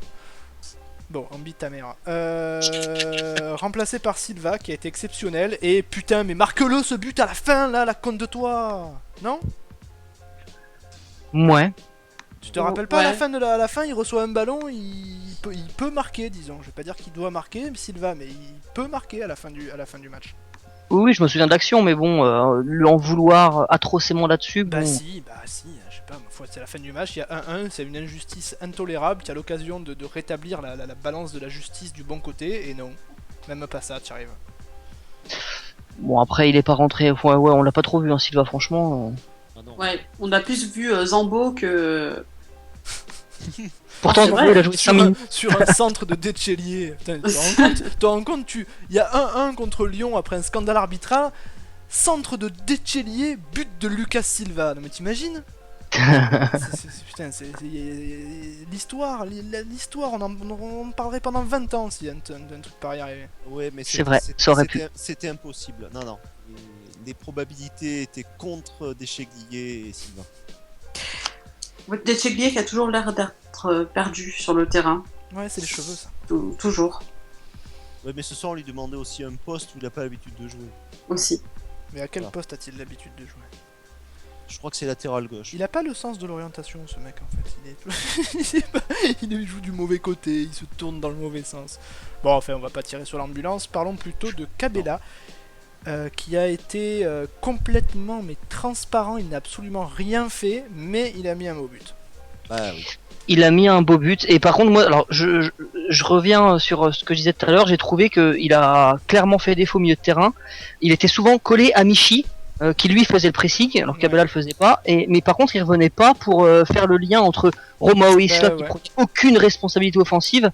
[SPEAKER 2] Bon, ambi ta mère. Remplacé par Silva qui a été exceptionnel. Et putain, mais marque-le ce but à la fin là, la conne de toi. Non?
[SPEAKER 4] Ouais.
[SPEAKER 2] Tu te rappelles pas à
[SPEAKER 5] Ouais.
[SPEAKER 2] à la fin, il reçoit un ballon, il peut marquer, disons. Je vais pas dire qu'il doit marquer, Silva, mais il peut marquer à la fin du match.
[SPEAKER 4] Oui, je me souviens de l'action, mais bon, lui en vouloir atrocement là-dessus, bon.
[SPEAKER 2] Bah si, je sais pas, ma foi, c'est la fin du match, il y a 1-1, c'est une injustice intolérable, tu as l'occasion de rétablir la balance de la justice du bon côté, et non, même pas ça, tu arrives.
[SPEAKER 4] Bon, après, il est pas rentré. Ouais, on l'a pas trop vu, hein, Silva, franchement.
[SPEAKER 3] Ah non.
[SPEAKER 5] Ouais, on a plus vu Zambo que.
[SPEAKER 4] Pourtant,
[SPEAKER 5] c'est vrai.
[SPEAKER 4] il a joué 5
[SPEAKER 2] Sur
[SPEAKER 4] minutes.
[SPEAKER 2] sur un centre de Dechellier. Putain, tu te rends compte, il y a 1-1 contre Lyon après un scandale arbitral, centre de Dechellier, but de Lucas Silva. Non mais t'imagines? Putain, c'est l'histoire, on parlerait pendant 20 ans si un truc pareil arrivait.
[SPEAKER 3] Ouais, mais
[SPEAKER 4] C'est vrai, ça aurait pu.
[SPEAKER 3] C'était impossible. Non. Les probabilités étaient contre Descheglie et Silva.
[SPEAKER 5] Descheglie qui a toujours l'air d'être perdu sur le terrain.
[SPEAKER 2] Ouais, c'est les cheveux ça.
[SPEAKER 5] Toujours.
[SPEAKER 3] Ouais, mais ce soir on lui demandait aussi un poste où il a pas l'habitude de jouer.
[SPEAKER 5] Aussi.
[SPEAKER 2] Mais à quel
[SPEAKER 3] Voilà.
[SPEAKER 2] poste a-t-il l'habitude de jouer?
[SPEAKER 3] Je crois que c'est latéral gauche.
[SPEAKER 2] Il a pas le sens de l'orientation, ce mec en fait. Il joue du mauvais côté, il se tourne dans le mauvais sens. Bon, enfin, on va pas tirer sur l'ambulance. Parlons plutôt de Cabella, qui a été complètement mais transparent. Il n'a absolument rien fait, mais il a mis un beau but.
[SPEAKER 3] Bah oui.
[SPEAKER 4] Il a mis un beau but. Et par contre, moi, alors, je reviens sur ce que je disais tout à l'heure. J'ai trouvé qu'il a clairement fait défaut au milieu de terrain. Il était souvent collé à Michi, qui lui faisait le pressing, alors que Cabella le faisait pas. Mais par contre, il revenait pas pour faire le lien entre Romao et Isla, qui
[SPEAKER 2] ouais.
[SPEAKER 4] prenait aucune responsabilité offensive,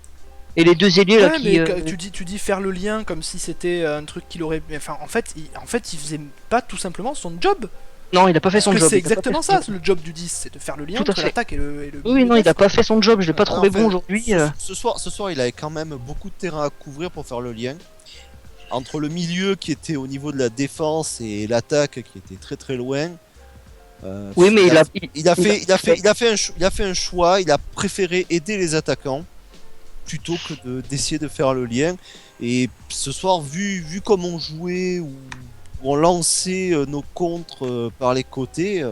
[SPEAKER 4] et les deux ailiers là
[SPEAKER 2] Ouais,
[SPEAKER 4] qui.
[SPEAKER 2] mais tu dis faire le lien comme si c'était un truc qu'il aurait. Enfin, en fait, il faisait pas tout simplement son job.
[SPEAKER 4] Non, il a pas fait son
[SPEAKER 2] Parce que
[SPEAKER 4] job.
[SPEAKER 2] c'est
[SPEAKER 4] il a pas
[SPEAKER 2] exactement
[SPEAKER 4] fait son
[SPEAKER 2] ça,
[SPEAKER 4] job.
[SPEAKER 2] le job du 10, c'est de faire le lien
[SPEAKER 4] Tout à
[SPEAKER 2] entre
[SPEAKER 4] fait.
[SPEAKER 2] l'attaque et le.
[SPEAKER 4] Oui, non, il a pas fait son job. Je l'ai pas trouvé
[SPEAKER 3] en fait,
[SPEAKER 4] bon aujourd'hui.
[SPEAKER 3] Ce soir, il avait quand même beaucoup de terrain à couvrir pour faire le lien entre le milieu qui était au niveau de la défense et l'attaque qui était très très loin.
[SPEAKER 4] Oui, mais
[SPEAKER 3] il a fait un choix. Il a préféré aider les attaquants plutôt que d'essayer de faire le lien. Et ce soir, vu comme on jouait ou on lançait nos contres par les côtés,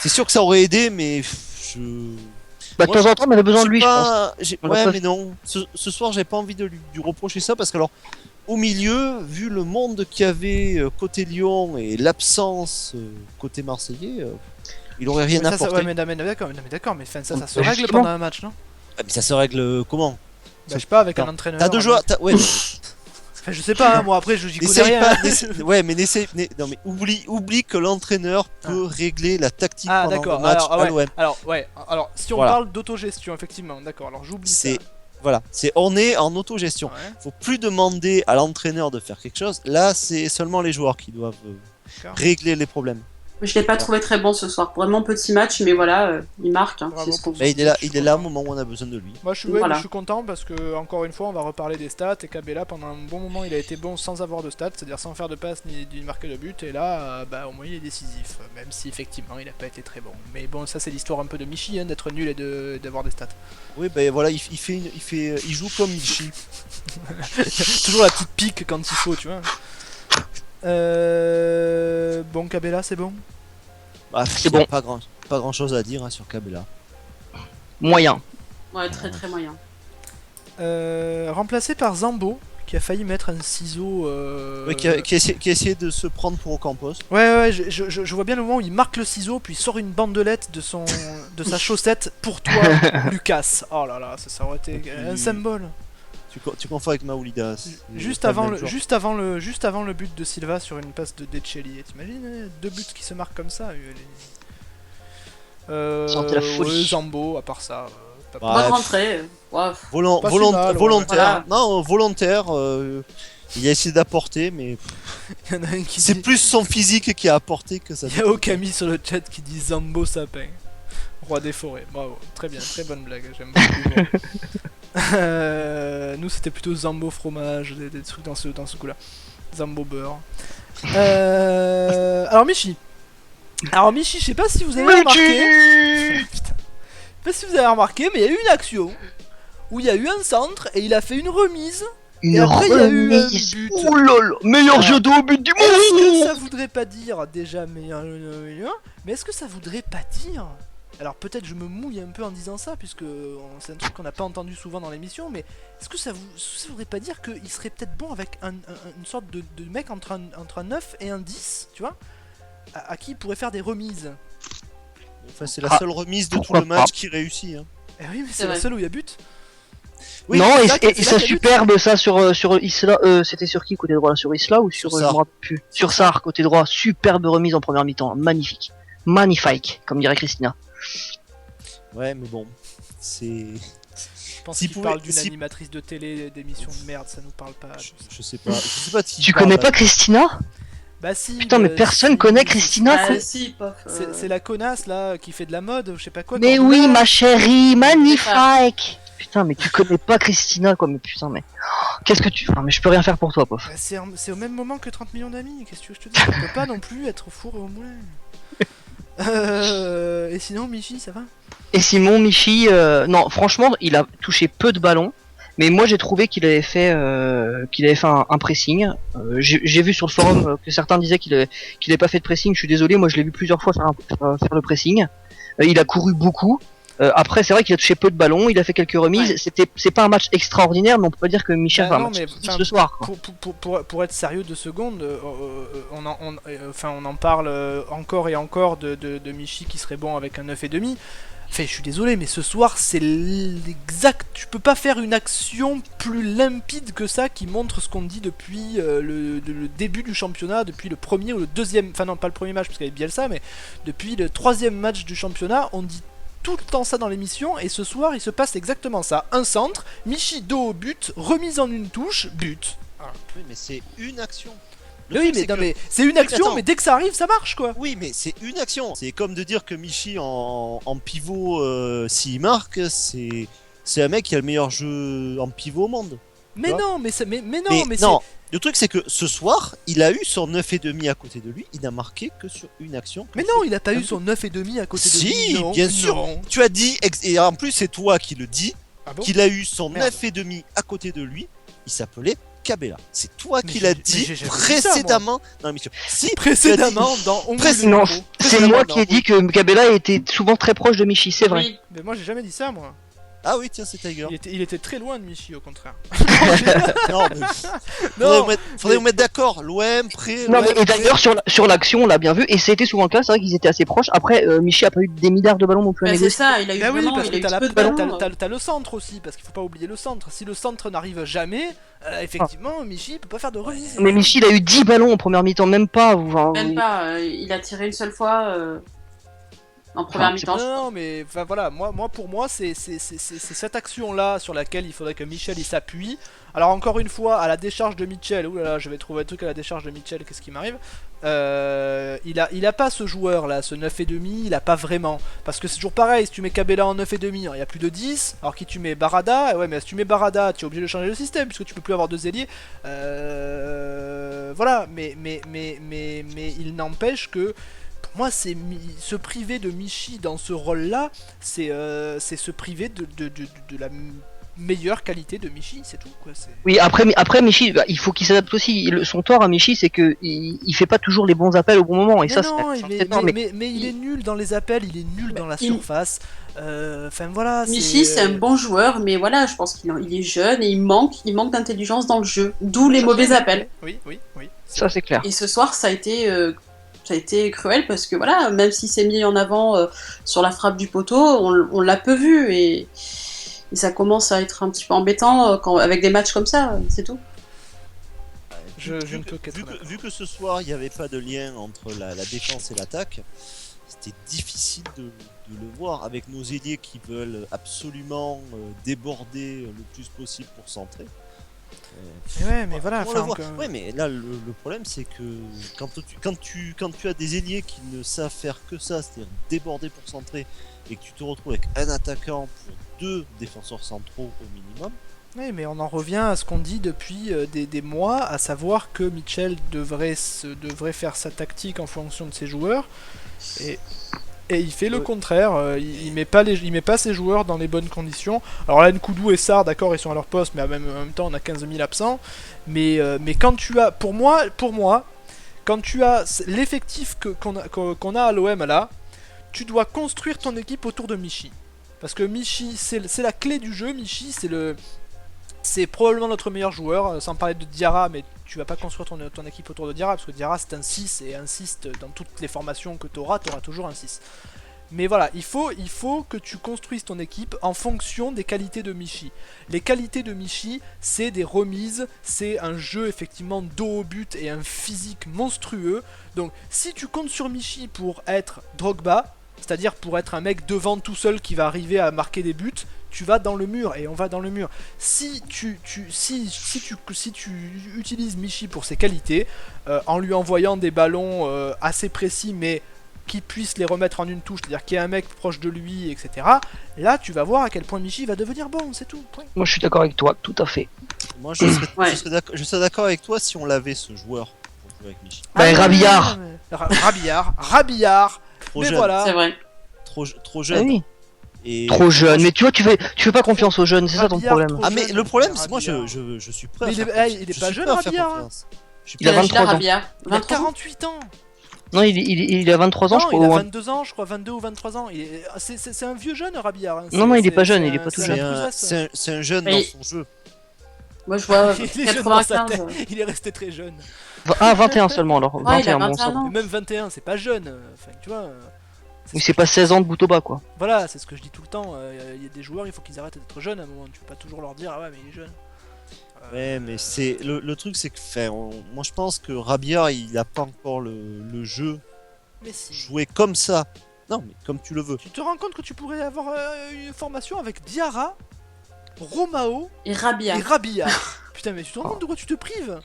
[SPEAKER 3] c'est sûr que ça aurait aidé, mais je.
[SPEAKER 4] Bah, de
[SPEAKER 3] Moi,
[SPEAKER 4] temps en temps, on avait besoin de lui, je pense. On l'a
[SPEAKER 3] Ouais,
[SPEAKER 4] pas
[SPEAKER 3] mais non. Ce soir, j'ai pas envie de lui reprocher ça parce que alors, au milieu, vu le monde qu'il y avait côté Lyon et l'absence côté Marseillais, il aurait rien
[SPEAKER 2] Mais ça,
[SPEAKER 3] apporté.
[SPEAKER 2] ouais, mais d'accord, mais enfin, ça se
[SPEAKER 4] Bah,
[SPEAKER 2] règle
[SPEAKER 4] justement.
[SPEAKER 2] pendant un match, non?
[SPEAKER 3] Ah, mais ça se règle comment?
[SPEAKER 2] Bah, je sais pas, avec un
[SPEAKER 3] Attends,
[SPEAKER 2] entraîneur.
[SPEAKER 3] T'as deux joueurs. Ouais.
[SPEAKER 2] Enfin, je sais pas, hein, moi après, j'y connais
[SPEAKER 3] N'essaye
[SPEAKER 2] rien.
[SPEAKER 3] pas. Ouais, mais non, mais oublie que l'entraîneur peut régler la tactique
[SPEAKER 2] Ah,
[SPEAKER 3] pendant
[SPEAKER 2] d'accord.
[SPEAKER 3] le match
[SPEAKER 2] Alors,
[SPEAKER 3] à
[SPEAKER 2] ouais.
[SPEAKER 3] l'OM.
[SPEAKER 2] Alors, si on
[SPEAKER 3] Voilà.
[SPEAKER 2] parle d'autogestion, effectivement, d'accord, alors j'oublie ça.
[SPEAKER 3] Voilà, on est en autogestion.
[SPEAKER 2] Ouais,
[SPEAKER 3] Faut plus demander à l'entraîneur de faire quelque chose. Là, c'est seulement les joueurs qui doivent
[SPEAKER 2] d'accord.
[SPEAKER 3] régler les problèmes.
[SPEAKER 5] Je l'ai pas trouvé très bon ce soir. Vraiment petit match, mais voilà, il marque. Hein,
[SPEAKER 2] Bravo
[SPEAKER 5] c'est ce qu'on
[SPEAKER 2] pour
[SPEAKER 3] Mais
[SPEAKER 2] ça.
[SPEAKER 3] il est là au moment où on a besoin de lui.
[SPEAKER 2] Moi je suis,
[SPEAKER 5] Voilà.
[SPEAKER 2] je suis content parce que encore une fois on va reparler des stats et Cabella pendant un bon moment il a été bon sans avoir de stats, c'est-à-dire sans faire de passe ni marquer de but et là au moins il est décisif, même si effectivement il a pas été très bon. Mais bon ça c'est l'histoire un peu de Michi hein, d'être nul et d'avoir des stats.
[SPEAKER 3] Oui, ben voilà, il joue comme Michi.
[SPEAKER 2] Toujours la petite pique quand il faut tu vois. Bon Cabella c'est bon.
[SPEAKER 3] Ah,
[SPEAKER 4] C'est
[SPEAKER 3] y a
[SPEAKER 4] bon.
[SPEAKER 3] Pas grand chose à dire hein, sur Cabella.
[SPEAKER 4] Moyen.
[SPEAKER 5] Ouais, très très moyen.
[SPEAKER 2] Remplacé par Zambo qui a failli mettre un ciseau.
[SPEAKER 3] Oui, qui a essayé de se prendre pour Ocampos.
[SPEAKER 2] Ouais, je vois bien le moment où il marque le ciseau, puis il sort une bandelette de sa chaussette pour toi, Lucas. Oh là là, ça aurait été un symbole.
[SPEAKER 3] Tu confonds avec Maoulidas. c'est
[SPEAKER 2] Juste
[SPEAKER 3] pas le
[SPEAKER 2] avant,
[SPEAKER 3] même
[SPEAKER 2] le,
[SPEAKER 3] joueur.
[SPEAKER 2] juste avant le but de Silva sur une passe de Deccelli. T'imagines, 2 buts qui se marquent comme ça.
[SPEAKER 4] Sentez la folie.
[SPEAKER 2] Ouais, Zambo, à part ça. Pas
[SPEAKER 3] Bah,
[SPEAKER 5] Bonne rentrée. Ouais.
[SPEAKER 2] Pas si mal, ouais.
[SPEAKER 3] Volontaire.
[SPEAKER 5] Voilà.
[SPEAKER 3] Non, volontaire. Il a essayé d'apporter, mais
[SPEAKER 2] Il y en a un qui
[SPEAKER 3] c'est
[SPEAKER 2] dit...
[SPEAKER 3] plus son physique qui a apporté que ça.
[SPEAKER 2] Il y a Okami sur le chat qui dit Zambo sapin. Roi des forêts. Bravo. Très bien, très bonne blague. J'aime beaucoup l'humour. Nous c'était plutôt Zambo fromage, des trucs dans ce coup-là. Zambo beurre. Alors Michi, je sais pas si vous avez remarqué. Putain. Je sais pas si vous avez remarqué, mais il y a eu une action où il y a eu un centre et il a fait une remise.
[SPEAKER 4] Une
[SPEAKER 2] après, il y a eu un
[SPEAKER 4] remise.
[SPEAKER 2] but.
[SPEAKER 4] Oh là là, meilleur
[SPEAKER 2] Alors,
[SPEAKER 4] jeu de haut but du
[SPEAKER 2] Est-ce que
[SPEAKER 4] monde.
[SPEAKER 2] ça voudrait pas dire déjà mais est-ce que ça voudrait pas dire alors peut-être je me mouille un peu en disant ça puisque c'est un truc qu'on n'a pas entendu souvent dans l'émission mais est-ce que ça voudrait pas dire qu'il serait peut-être bon avec une sorte de mec entre un 9 et un 10 tu vois à qui il pourrait faire des remises.
[SPEAKER 3] Enfin, c'est la seule remise de tout le match qui réussit. Hein.
[SPEAKER 2] Eh oui mais
[SPEAKER 5] C'est
[SPEAKER 2] c'est la
[SPEAKER 5] vrai.
[SPEAKER 2] seule où il y a but.
[SPEAKER 3] Oui,
[SPEAKER 4] non,
[SPEAKER 2] c'est là
[SPEAKER 4] et
[SPEAKER 2] qu'il y
[SPEAKER 4] ça
[SPEAKER 2] a but.
[SPEAKER 4] superbe ça sur Isla, c'était sur qui côté droit là, sur Isla ou sur
[SPEAKER 3] Sur
[SPEAKER 4] je
[SPEAKER 3] Sarr.
[SPEAKER 4] me rappelle plus. Sur Sarr côté droit, superbe remise en première mi-temps, magnifique. Magnifique, comme dirait Christina.
[SPEAKER 3] Ouais, mais bon, c'est.
[SPEAKER 2] Je pense
[SPEAKER 3] S'il
[SPEAKER 2] qu'il
[SPEAKER 3] pouvait-
[SPEAKER 2] parle d'une
[SPEAKER 3] si-
[SPEAKER 2] animatrice de télé d'émission de merde ça nous parle pas.
[SPEAKER 3] Je sais pas. Je sais pas si
[SPEAKER 4] Tu connais pas Christina?
[SPEAKER 2] Bah si.
[SPEAKER 4] Putain, mais personne
[SPEAKER 2] si,
[SPEAKER 4] connaît
[SPEAKER 2] si,
[SPEAKER 4] Christina,
[SPEAKER 5] Ah,
[SPEAKER 4] quoi.
[SPEAKER 5] si, pof.
[SPEAKER 2] C'est la connasse là qui fait de la mode, je sais pas quoi.
[SPEAKER 4] Mais
[SPEAKER 2] Cordula.
[SPEAKER 4] oui, ma chérie, magnifique. Putain, mais tu connais pas Christina, quoi. Mais putain, mais qu'est-ce que tu. Enfin, mais je peux rien faire pour toi, pof.
[SPEAKER 2] Bah, c'est au même moment que 30 millions d'amis, qu'est-ce que tu veux que je te dise? On peut pas non plus être au four et au moulin. Et sinon, Michi, ça va?
[SPEAKER 4] Et Simon, Michi, non, franchement, il a touché peu de ballons. Mais moi, j'ai trouvé qu'il avait fait un pressing. J'ai vu sur le forum que certains disaient qu'il avait pas fait de pressing. Je suis désolé, moi, je l'ai vu plusieurs fois faire le pressing. Il a couru beaucoup. Après, c'est vrai qu'il a touché peu de ballons. Il a fait quelques remises.
[SPEAKER 5] Ouais.
[SPEAKER 4] C'est pas un match extraordinaire, mais on peut pas dire que Michel
[SPEAKER 2] Bah
[SPEAKER 4] fait un
[SPEAKER 2] non,
[SPEAKER 4] match
[SPEAKER 2] mais,
[SPEAKER 4] exceptionnel
[SPEAKER 2] enfin,
[SPEAKER 4] ce soir. Quoi.
[SPEAKER 2] Pour être sérieux 2 secondes, on en parle encore et encore de Michi qui serait bon avec un 9,5. Enfin, je suis désolé, mais ce soir, c'est l'exact. Tu peux pas faire une action plus limpide que ça qui montre ce qu'on dit depuis le début du championnat, depuis le premier ou le deuxième. Enfin, non, pas le premier match parce qu'il y avait Bielsa, mais depuis le 3e match du championnat, on dit tout le temps ça dans l'émission. Et ce soir, il se passe exactement ça. Un centre, Michi dos au but, remise en une touche, but.
[SPEAKER 3] Oui, mais c'est une action. Le
[SPEAKER 2] Oui,
[SPEAKER 3] truc,
[SPEAKER 2] mais,
[SPEAKER 3] c'est
[SPEAKER 2] non,
[SPEAKER 3] que-
[SPEAKER 2] mais c'est une action,
[SPEAKER 3] attends.
[SPEAKER 2] mais dès que ça arrive, ça marche quoi.
[SPEAKER 3] Oui, mais c'est une action. C'est comme de dire que Michi en pivot, s'il marque, c'est un mec qui a le meilleur jeu en pivot au monde.
[SPEAKER 2] Mais
[SPEAKER 3] vois
[SPEAKER 2] non, mais non, mais
[SPEAKER 3] non. Le truc, c'est que ce soir, il a eu son 9,5 à côté de lui. Il n'a marqué que sur une action.
[SPEAKER 2] Mais non, il a pas eu son 9,5 à côté de lui.
[SPEAKER 3] Si,
[SPEAKER 2] Non,
[SPEAKER 3] bien sûr.
[SPEAKER 2] non.
[SPEAKER 3] Tu as dit, et en plus, c'est toi qui le dis,
[SPEAKER 2] Ah bon
[SPEAKER 3] qu'il a eu son
[SPEAKER 2] Merde.
[SPEAKER 3] 9,5 à côté de lui. Il s'appelait Cabella. C'est toi
[SPEAKER 2] Mais
[SPEAKER 3] qui l'as
[SPEAKER 2] j'ai- mais
[SPEAKER 3] dit
[SPEAKER 2] j'ai jamais dit ça,
[SPEAKER 3] précédemment dans l'émission. Si,
[SPEAKER 2] Précédemment, dans On
[SPEAKER 3] Pré-
[SPEAKER 2] Mouille le
[SPEAKER 4] Non,
[SPEAKER 2] micro.
[SPEAKER 4] c'est moi qui ai dit que Gabella était souvent très proche de Michi, c'est vrai.
[SPEAKER 5] Oui.
[SPEAKER 2] Mais moi, j'ai jamais dit ça, moi.
[SPEAKER 3] Ah oui, tiens, c'est Tiger.
[SPEAKER 2] Il était très loin de Michi, au contraire.
[SPEAKER 3] Non, mais
[SPEAKER 2] Non,
[SPEAKER 3] faudrait vous mettre d'accord. L'OM, prêt.
[SPEAKER 4] Non,
[SPEAKER 3] l'OM,
[SPEAKER 4] mais et d'ailleurs sur l'action, on l'a bien vu, et c'était souvent le cas. C'est vrai qu'ils étaient assez proches. Après, Michi a pas eu des milliards de ballons non plus à
[SPEAKER 5] Bah, c'est
[SPEAKER 4] négocier.
[SPEAKER 5] ça, il a eu
[SPEAKER 2] bah oui,
[SPEAKER 5] vraiment,
[SPEAKER 2] parce
[SPEAKER 5] il a
[SPEAKER 2] que
[SPEAKER 5] eu
[SPEAKER 2] t'as
[SPEAKER 5] peu de ballons.
[SPEAKER 2] t'as le centre aussi, parce qu'il faut pas oublier le centre. Si le centre n'arrive jamais, effectivement, Michi peut pas faire de remise.
[SPEAKER 4] Mais Michi, il a eu 10 ballons en première mi-temps, même pas. Enfin,
[SPEAKER 5] Même pas, il a tiré une seule fois. en première
[SPEAKER 4] Enfin,
[SPEAKER 5] mi-temps.
[SPEAKER 2] Non, mais enfin, voilà, pour moi, c'est cette action-là sur laquelle il faudrait que Mitchell il s'appuie. Alors encore une fois, à la décharge de Mitchell, oulala, je vais trouver un truc à la décharge de Mitchell, qu'est-ce qui m'arrive il a pas ce joueur là, ce 9,5, il a pas vraiment. Parce que c'est toujours pareil, si tu mets Cabella en 9,5, il y a plus de 10. Alors qui tu mets Barada, ouais mais si tu mets Barada, tu es obligé de changer le système, puisque tu peux plus avoir deux ailiers. Voilà, mais il n'empêche que pour moi, c'est se priver de Michi dans ce rôle-là, c'est se priver de la meilleure qualité de Michi, c'est tout quoi.
[SPEAKER 4] Oui, après Michi, bah, il faut qu'il s'adapte aussi. Son tort à Michi, c'est que il fait pas toujours les bons appels au bon moment. Et
[SPEAKER 2] Mais
[SPEAKER 4] ça,
[SPEAKER 2] non,
[SPEAKER 4] c'est
[SPEAKER 2] mais il est nul dans les appels, il est nul dans la surface. Enfin voilà.
[SPEAKER 5] Michi, c'est un bon joueur, mais voilà, je pense qu'il est jeune et il manque d'intelligence dans le jeu. D'où les mauvais appels.
[SPEAKER 2] Oui.
[SPEAKER 4] ça, c'est clair.
[SPEAKER 5] Et ce soir, ça a été cruel parce que voilà, même s'il s'est mis en avant sur la frappe du poteau, on l'a peu vu et ça commence à être un petit peu embêtant avec des matchs comme ça, c'est tout.
[SPEAKER 2] Je ne peux qu'être d'accord.
[SPEAKER 3] Vu que ce soir il n'y avait pas de lien entre la défense et l'attaque, c'était difficile de le voir avec nos ailiers qui veulent absolument déborder le plus possible pour centrer.
[SPEAKER 2] Ouais, mais voilà.
[SPEAKER 3] On le
[SPEAKER 2] Enfin,
[SPEAKER 3] voit. Ouais, mais là le problème c'est que quand tu as des ailiers qui ne savent faire que ça, c'est-à-dire déborder pour centrer, et que tu te retrouves avec un attaquant pour 2 défenseurs centraux au minimum.
[SPEAKER 2] Oui, mais on en revient à ce qu'on dit depuis des mois, à savoir que Mitchell devrait faire sa tactique en fonction de ses joueurs, et il fait le contraire. Il met pas ses joueurs dans les bonnes conditions. Alors là, Nkoudou et Sarr, d'accord, ils sont à leur poste, mais en même temps, on a 15 000 absents. Mais quand tu as, pour moi, quand tu as l'effectif qu'on a à l'OM là, tu dois construire ton équipe autour de Michi. Parce que Michi, c'est la clé du jeu. Michi, c'est probablement notre meilleur joueur, sans parler de Diarra, mais tu vas pas construire ton équipe autour de Diarra, parce que Diarra c'est un 6, et un 6, dans toutes les formations que tu auras toujours un 6. Mais voilà, il faut que tu construises ton équipe en fonction des qualités de Michi. Les qualités de Michi, c'est des remises, c'est un jeu effectivement dos au but et un physique monstrueux. Donc si tu comptes sur Michi pour être Drogba, c'est-à-dire pour être un mec devant tout seul qui va arriver à marquer des buts, tu vas dans le mur, et on va dans le mur. Si tu utilises Michi pour ses qualités, en lui envoyant des ballons assez précis, mais qui puisse les remettre en une touche, c'est-à-dire qu'il y a un mec proche de lui, etc. Là, tu vas voir à quel point Michi va devenir bon, c'est tout. Point.
[SPEAKER 4] Moi, je suis d'accord avec toi, tout à fait.
[SPEAKER 3] Moi, je serais d'accord avec toi si on l'avait ce joueur pour jouer avec Michi.
[SPEAKER 4] Rabillard.
[SPEAKER 2] Rabillard.
[SPEAKER 3] Trop
[SPEAKER 2] Mais
[SPEAKER 3] jeune.
[SPEAKER 2] voilà.
[SPEAKER 5] C'est vrai.
[SPEAKER 3] Trop
[SPEAKER 4] Ah
[SPEAKER 3] jeune.
[SPEAKER 4] oui.
[SPEAKER 3] Et
[SPEAKER 4] Trop jeune. Mais tu vois, tu fais pas confiance aux jeunes, c'est ça ton
[SPEAKER 2] Rabillard,
[SPEAKER 4] problème.
[SPEAKER 2] trop
[SPEAKER 3] Ah mais
[SPEAKER 2] jeune,
[SPEAKER 3] le problème c'est
[SPEAKER 2] Rabillard.
[SPEAKER 3] moi je suis prêt.
[SPEAKER 2] Mais il est pas jeune, Rabillard.
[SPEAKER 4] Il a 23 ans.
[SPEAKER 2] Il a
[SPEAKER 5] 23 ans.
[SPEAKER 2] 48 ans.
[SPEAKER 4] Non, il a 23 ans,
[SPEAKER 2] Non,
[SPEAKER 4] je
[SPEAKER 2] il a
[SPEAKER 4] crois.
[SPEAKER 2] 22 ans, je crois, 22 ou 23 ans. C'est un vieux jeune, Rabillard. Hein.
[SPEAKER 4] Non, il est pas jeune, il est pas tout jeune.
[SPEAKER 3] C'est un jeune dans
[SPEAKER 5] Et-
[SPEAKER 3] son jeu.
[SPEAKER 5] Moi, je vois
[SPEAKER 2] Il est jeune dans sa
[SPEAKER 5] 95.
[SPEAKER 2] tête. Il est resté très jeune.
[SPEAKER 4] Ah, 21 seulement alors.
[SPEAKER 5] Ouais, il a
[SPEAKER 4] 21, bon
[SPEAKER 5] 21
[SPEAKER 4] sang.
[SPEAKER 5] ans.
[SPEAKER 2] Mais même 21, c'est pas jeune. Enfin, tu vois.
[SPEAKER 4] Oui, c'est pas 16 ans de bout au bas, quoi.
[SPEAKER 2] Voilà, c'est ce que je dis tout le temps. Il y a des joueurs, il faut qu'ils arrêtent d'être jeunes à un moment. Tu peux pas toujours leur dire, ah ouais, mais il est jeune.
[SPEAKER 3] Ouais, mais c'est le truc, c'est que moi je pense que Rabia il a pas encore le jeu
[SPEAKER 2] Mais si.
[SPEAKER 3] joué comme ça. Non, mais comme tu le veux.
[SPEAKER 2] Tu te rends compte que tu pourrais avoir une formation avec Diarra, Romao
[SPEAKER 5] Et Rabia.
[SPEAKER 2] et Rabia. Putain, mais tu te rends compte de quoi tu te prives?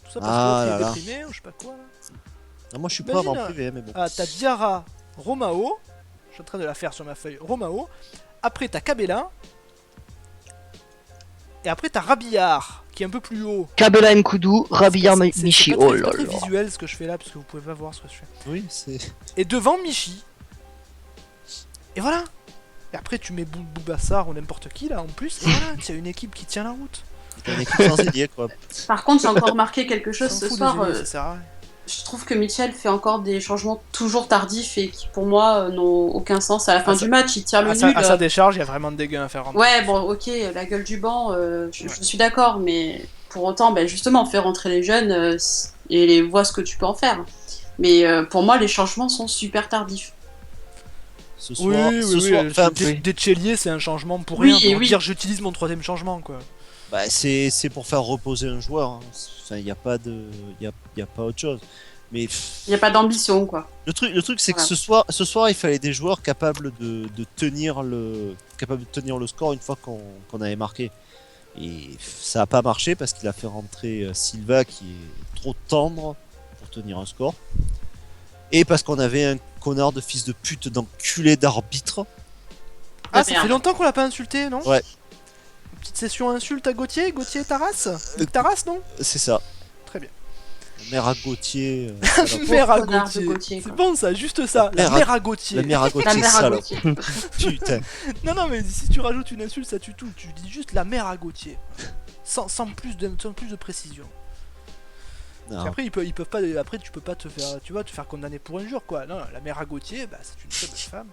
[SPEAKER 2] Tout ça parce
[SPEAKER 3] Ah
[SPEAKER 2] que
[SPEAKER 3] là
[SPEAKER 2] t'es
[SPEAKER 3] là.
[SPEAKER 2] déprimé ou je sais pas quoi là.
[SPEAKER 3] Ah, moi je suis prêt à m'en
[SPEAKER 2] Imagine,
[SPEAKER 3] priver, mais bon.
[SPEAKER 2] Ah, t'as Diarra, Romao. Je suis en train de la faire sur ma feuille. Romao. Après, t'as Cabella. Et après, t'as Rabillard, qui est un peu plus haut.
[SPEAKER 4] Kabela Nkoudou, Rabillard
[SPEAKER 2] C'est
[SPEAKER 4] Michi.
[SPEAKER 2] pas
[SPEAKER 4] Oh
[SPEAKER 2] très,
[SPEAKER 4] là
[SPEAKER 2] c'est pas
[SPEAKER 4] là.
[SPEAKER 2] très visuel ce que je fais là, parce que vous pouvez pas voir ce que je fais.
[SPEAKER 3] Oui, c'est.
[SPEAKER 2] Et devant Michi. Et voilà. Et après, tu mets Boubassar ou n'importe qui là en plus. Et voilà, tu as une équipe qui tient la route.
[SPEAKER 3] C'est une équipe sans ailier, quoi.
[SPEAKER 5] Par contre, j'ai encore remarqué quelque chose
[SPEAKER 2] S'en
[SPEAKER 5] ce
[SPEAKER 2] fout
[SPEAKER 5] soir.
[SPEAKER 2] des ailiers, ça sert à rien.
[SPEAKER 5] Je trouve que Mitchell fait encore des changements toujours tardifs et qui, pour moi, n'ont aucun sens. À la fin
[SPEAKER 2] ça-
[SPEAKER 5] du match, il tire le nul.
[SPEAKER 2] À sa décharge, il y a vraiment des gains à faire.
[SPEAKER 5] Ouais, bon, ok, la gueule du banc, je suis d'accord, mais pour autant, ben, justement, fais rentrer les jeunes et les vois ce que tu peux en faire. Mais pour moi, les changements sont super tardifs.
[SPEAKER 3] Ce
[SPEAKER 2] Oui,
[SPEAKER 3] soir,
[SPEAKER 2] oui,
[SPEAKER 3] ce
[SPEAKER 2] oui.
[SPEAKER 3] soir, enfin,
[SPEAKER 2] Deschelier, c'est un changement pour
[SPEAKER 5] Oui,
[SPEAKER 2] rien. Pour
[SPEAKER 5] oui.
[SPEAKER 2] dire j'utilise mon troisième changement, quoi.
[SPEAKER 3] bah, c'est pour faire reposer un joueur. Hein. Enfin, il y a pas autre chose. Mais
[SPEAKER 5] Il n'y a pas d'ambition, quoi.
[SPEAKER 3] le truc c'est que
[SPEAKER 5] Voilà.
[SPEAKER 3] ce soir, il fallait des joueurs capables de tenir le score une fois qu'on avait marqué. Et ça a pas marché parce qu'il a fait rentrer Silva qui est trop tendre pour tenir un score. Et parce qu'on avait un connard de fils de pute d'enculé d'arbitre.
[SPEAKER 2] Ah, ça
[SPEAKER 5] merde.
[SPEAKER 2] fait longtemps qu'on l'a pas insulté, non?
[SPEAKER 3] Ouais.
[SPEAKER 2] Une petite session insulte à Gauthier Taras Taras, non?
[SPEAKER 3] C'est ça.
[SPEAKER 2] Très bien.
[SPEAKER 3] La mère à Gauthier.
[SPEAKER 2] Mère à
[SPEAKER 5] connard de
[SPEAKER 2] Gauthier.
[SPEAKER 5] Gauthier,
[SPEAKER 2] C'est
[SPEAKER 5] quoi.
[SPEAKER 2] bon ça, juste ça.
[SPEAKER 3] La
[SPEAKER 2] La
[SPEAKER 3] mère
[SPEAKER 2] mère à Gauthier.
[SPEAKER 3] La mère à
[SPEAKER 5] La
[SPEAKER 3] Gauthier,
[SPEAKER 5] mère à
[SPEAKER 3] salope.
[SPEAKER 5] Gauthier.
[SPEAKER 3] Putain.
[SPEAKER 2] Non, mais si tu rajoutes une insulte, ça tue tout. Tu dis juste la mère à Gauthier. Sans plus de précision.
[SPEAKER 3] Non.
[SPEAKER 2] Parce qu'après, ils peuvent pas. Après, tu peux pas te faire. Tu vois, te faire condamner pour injure, quoi. Non, la mère à Gauthier, bah, c'est une très belle femme.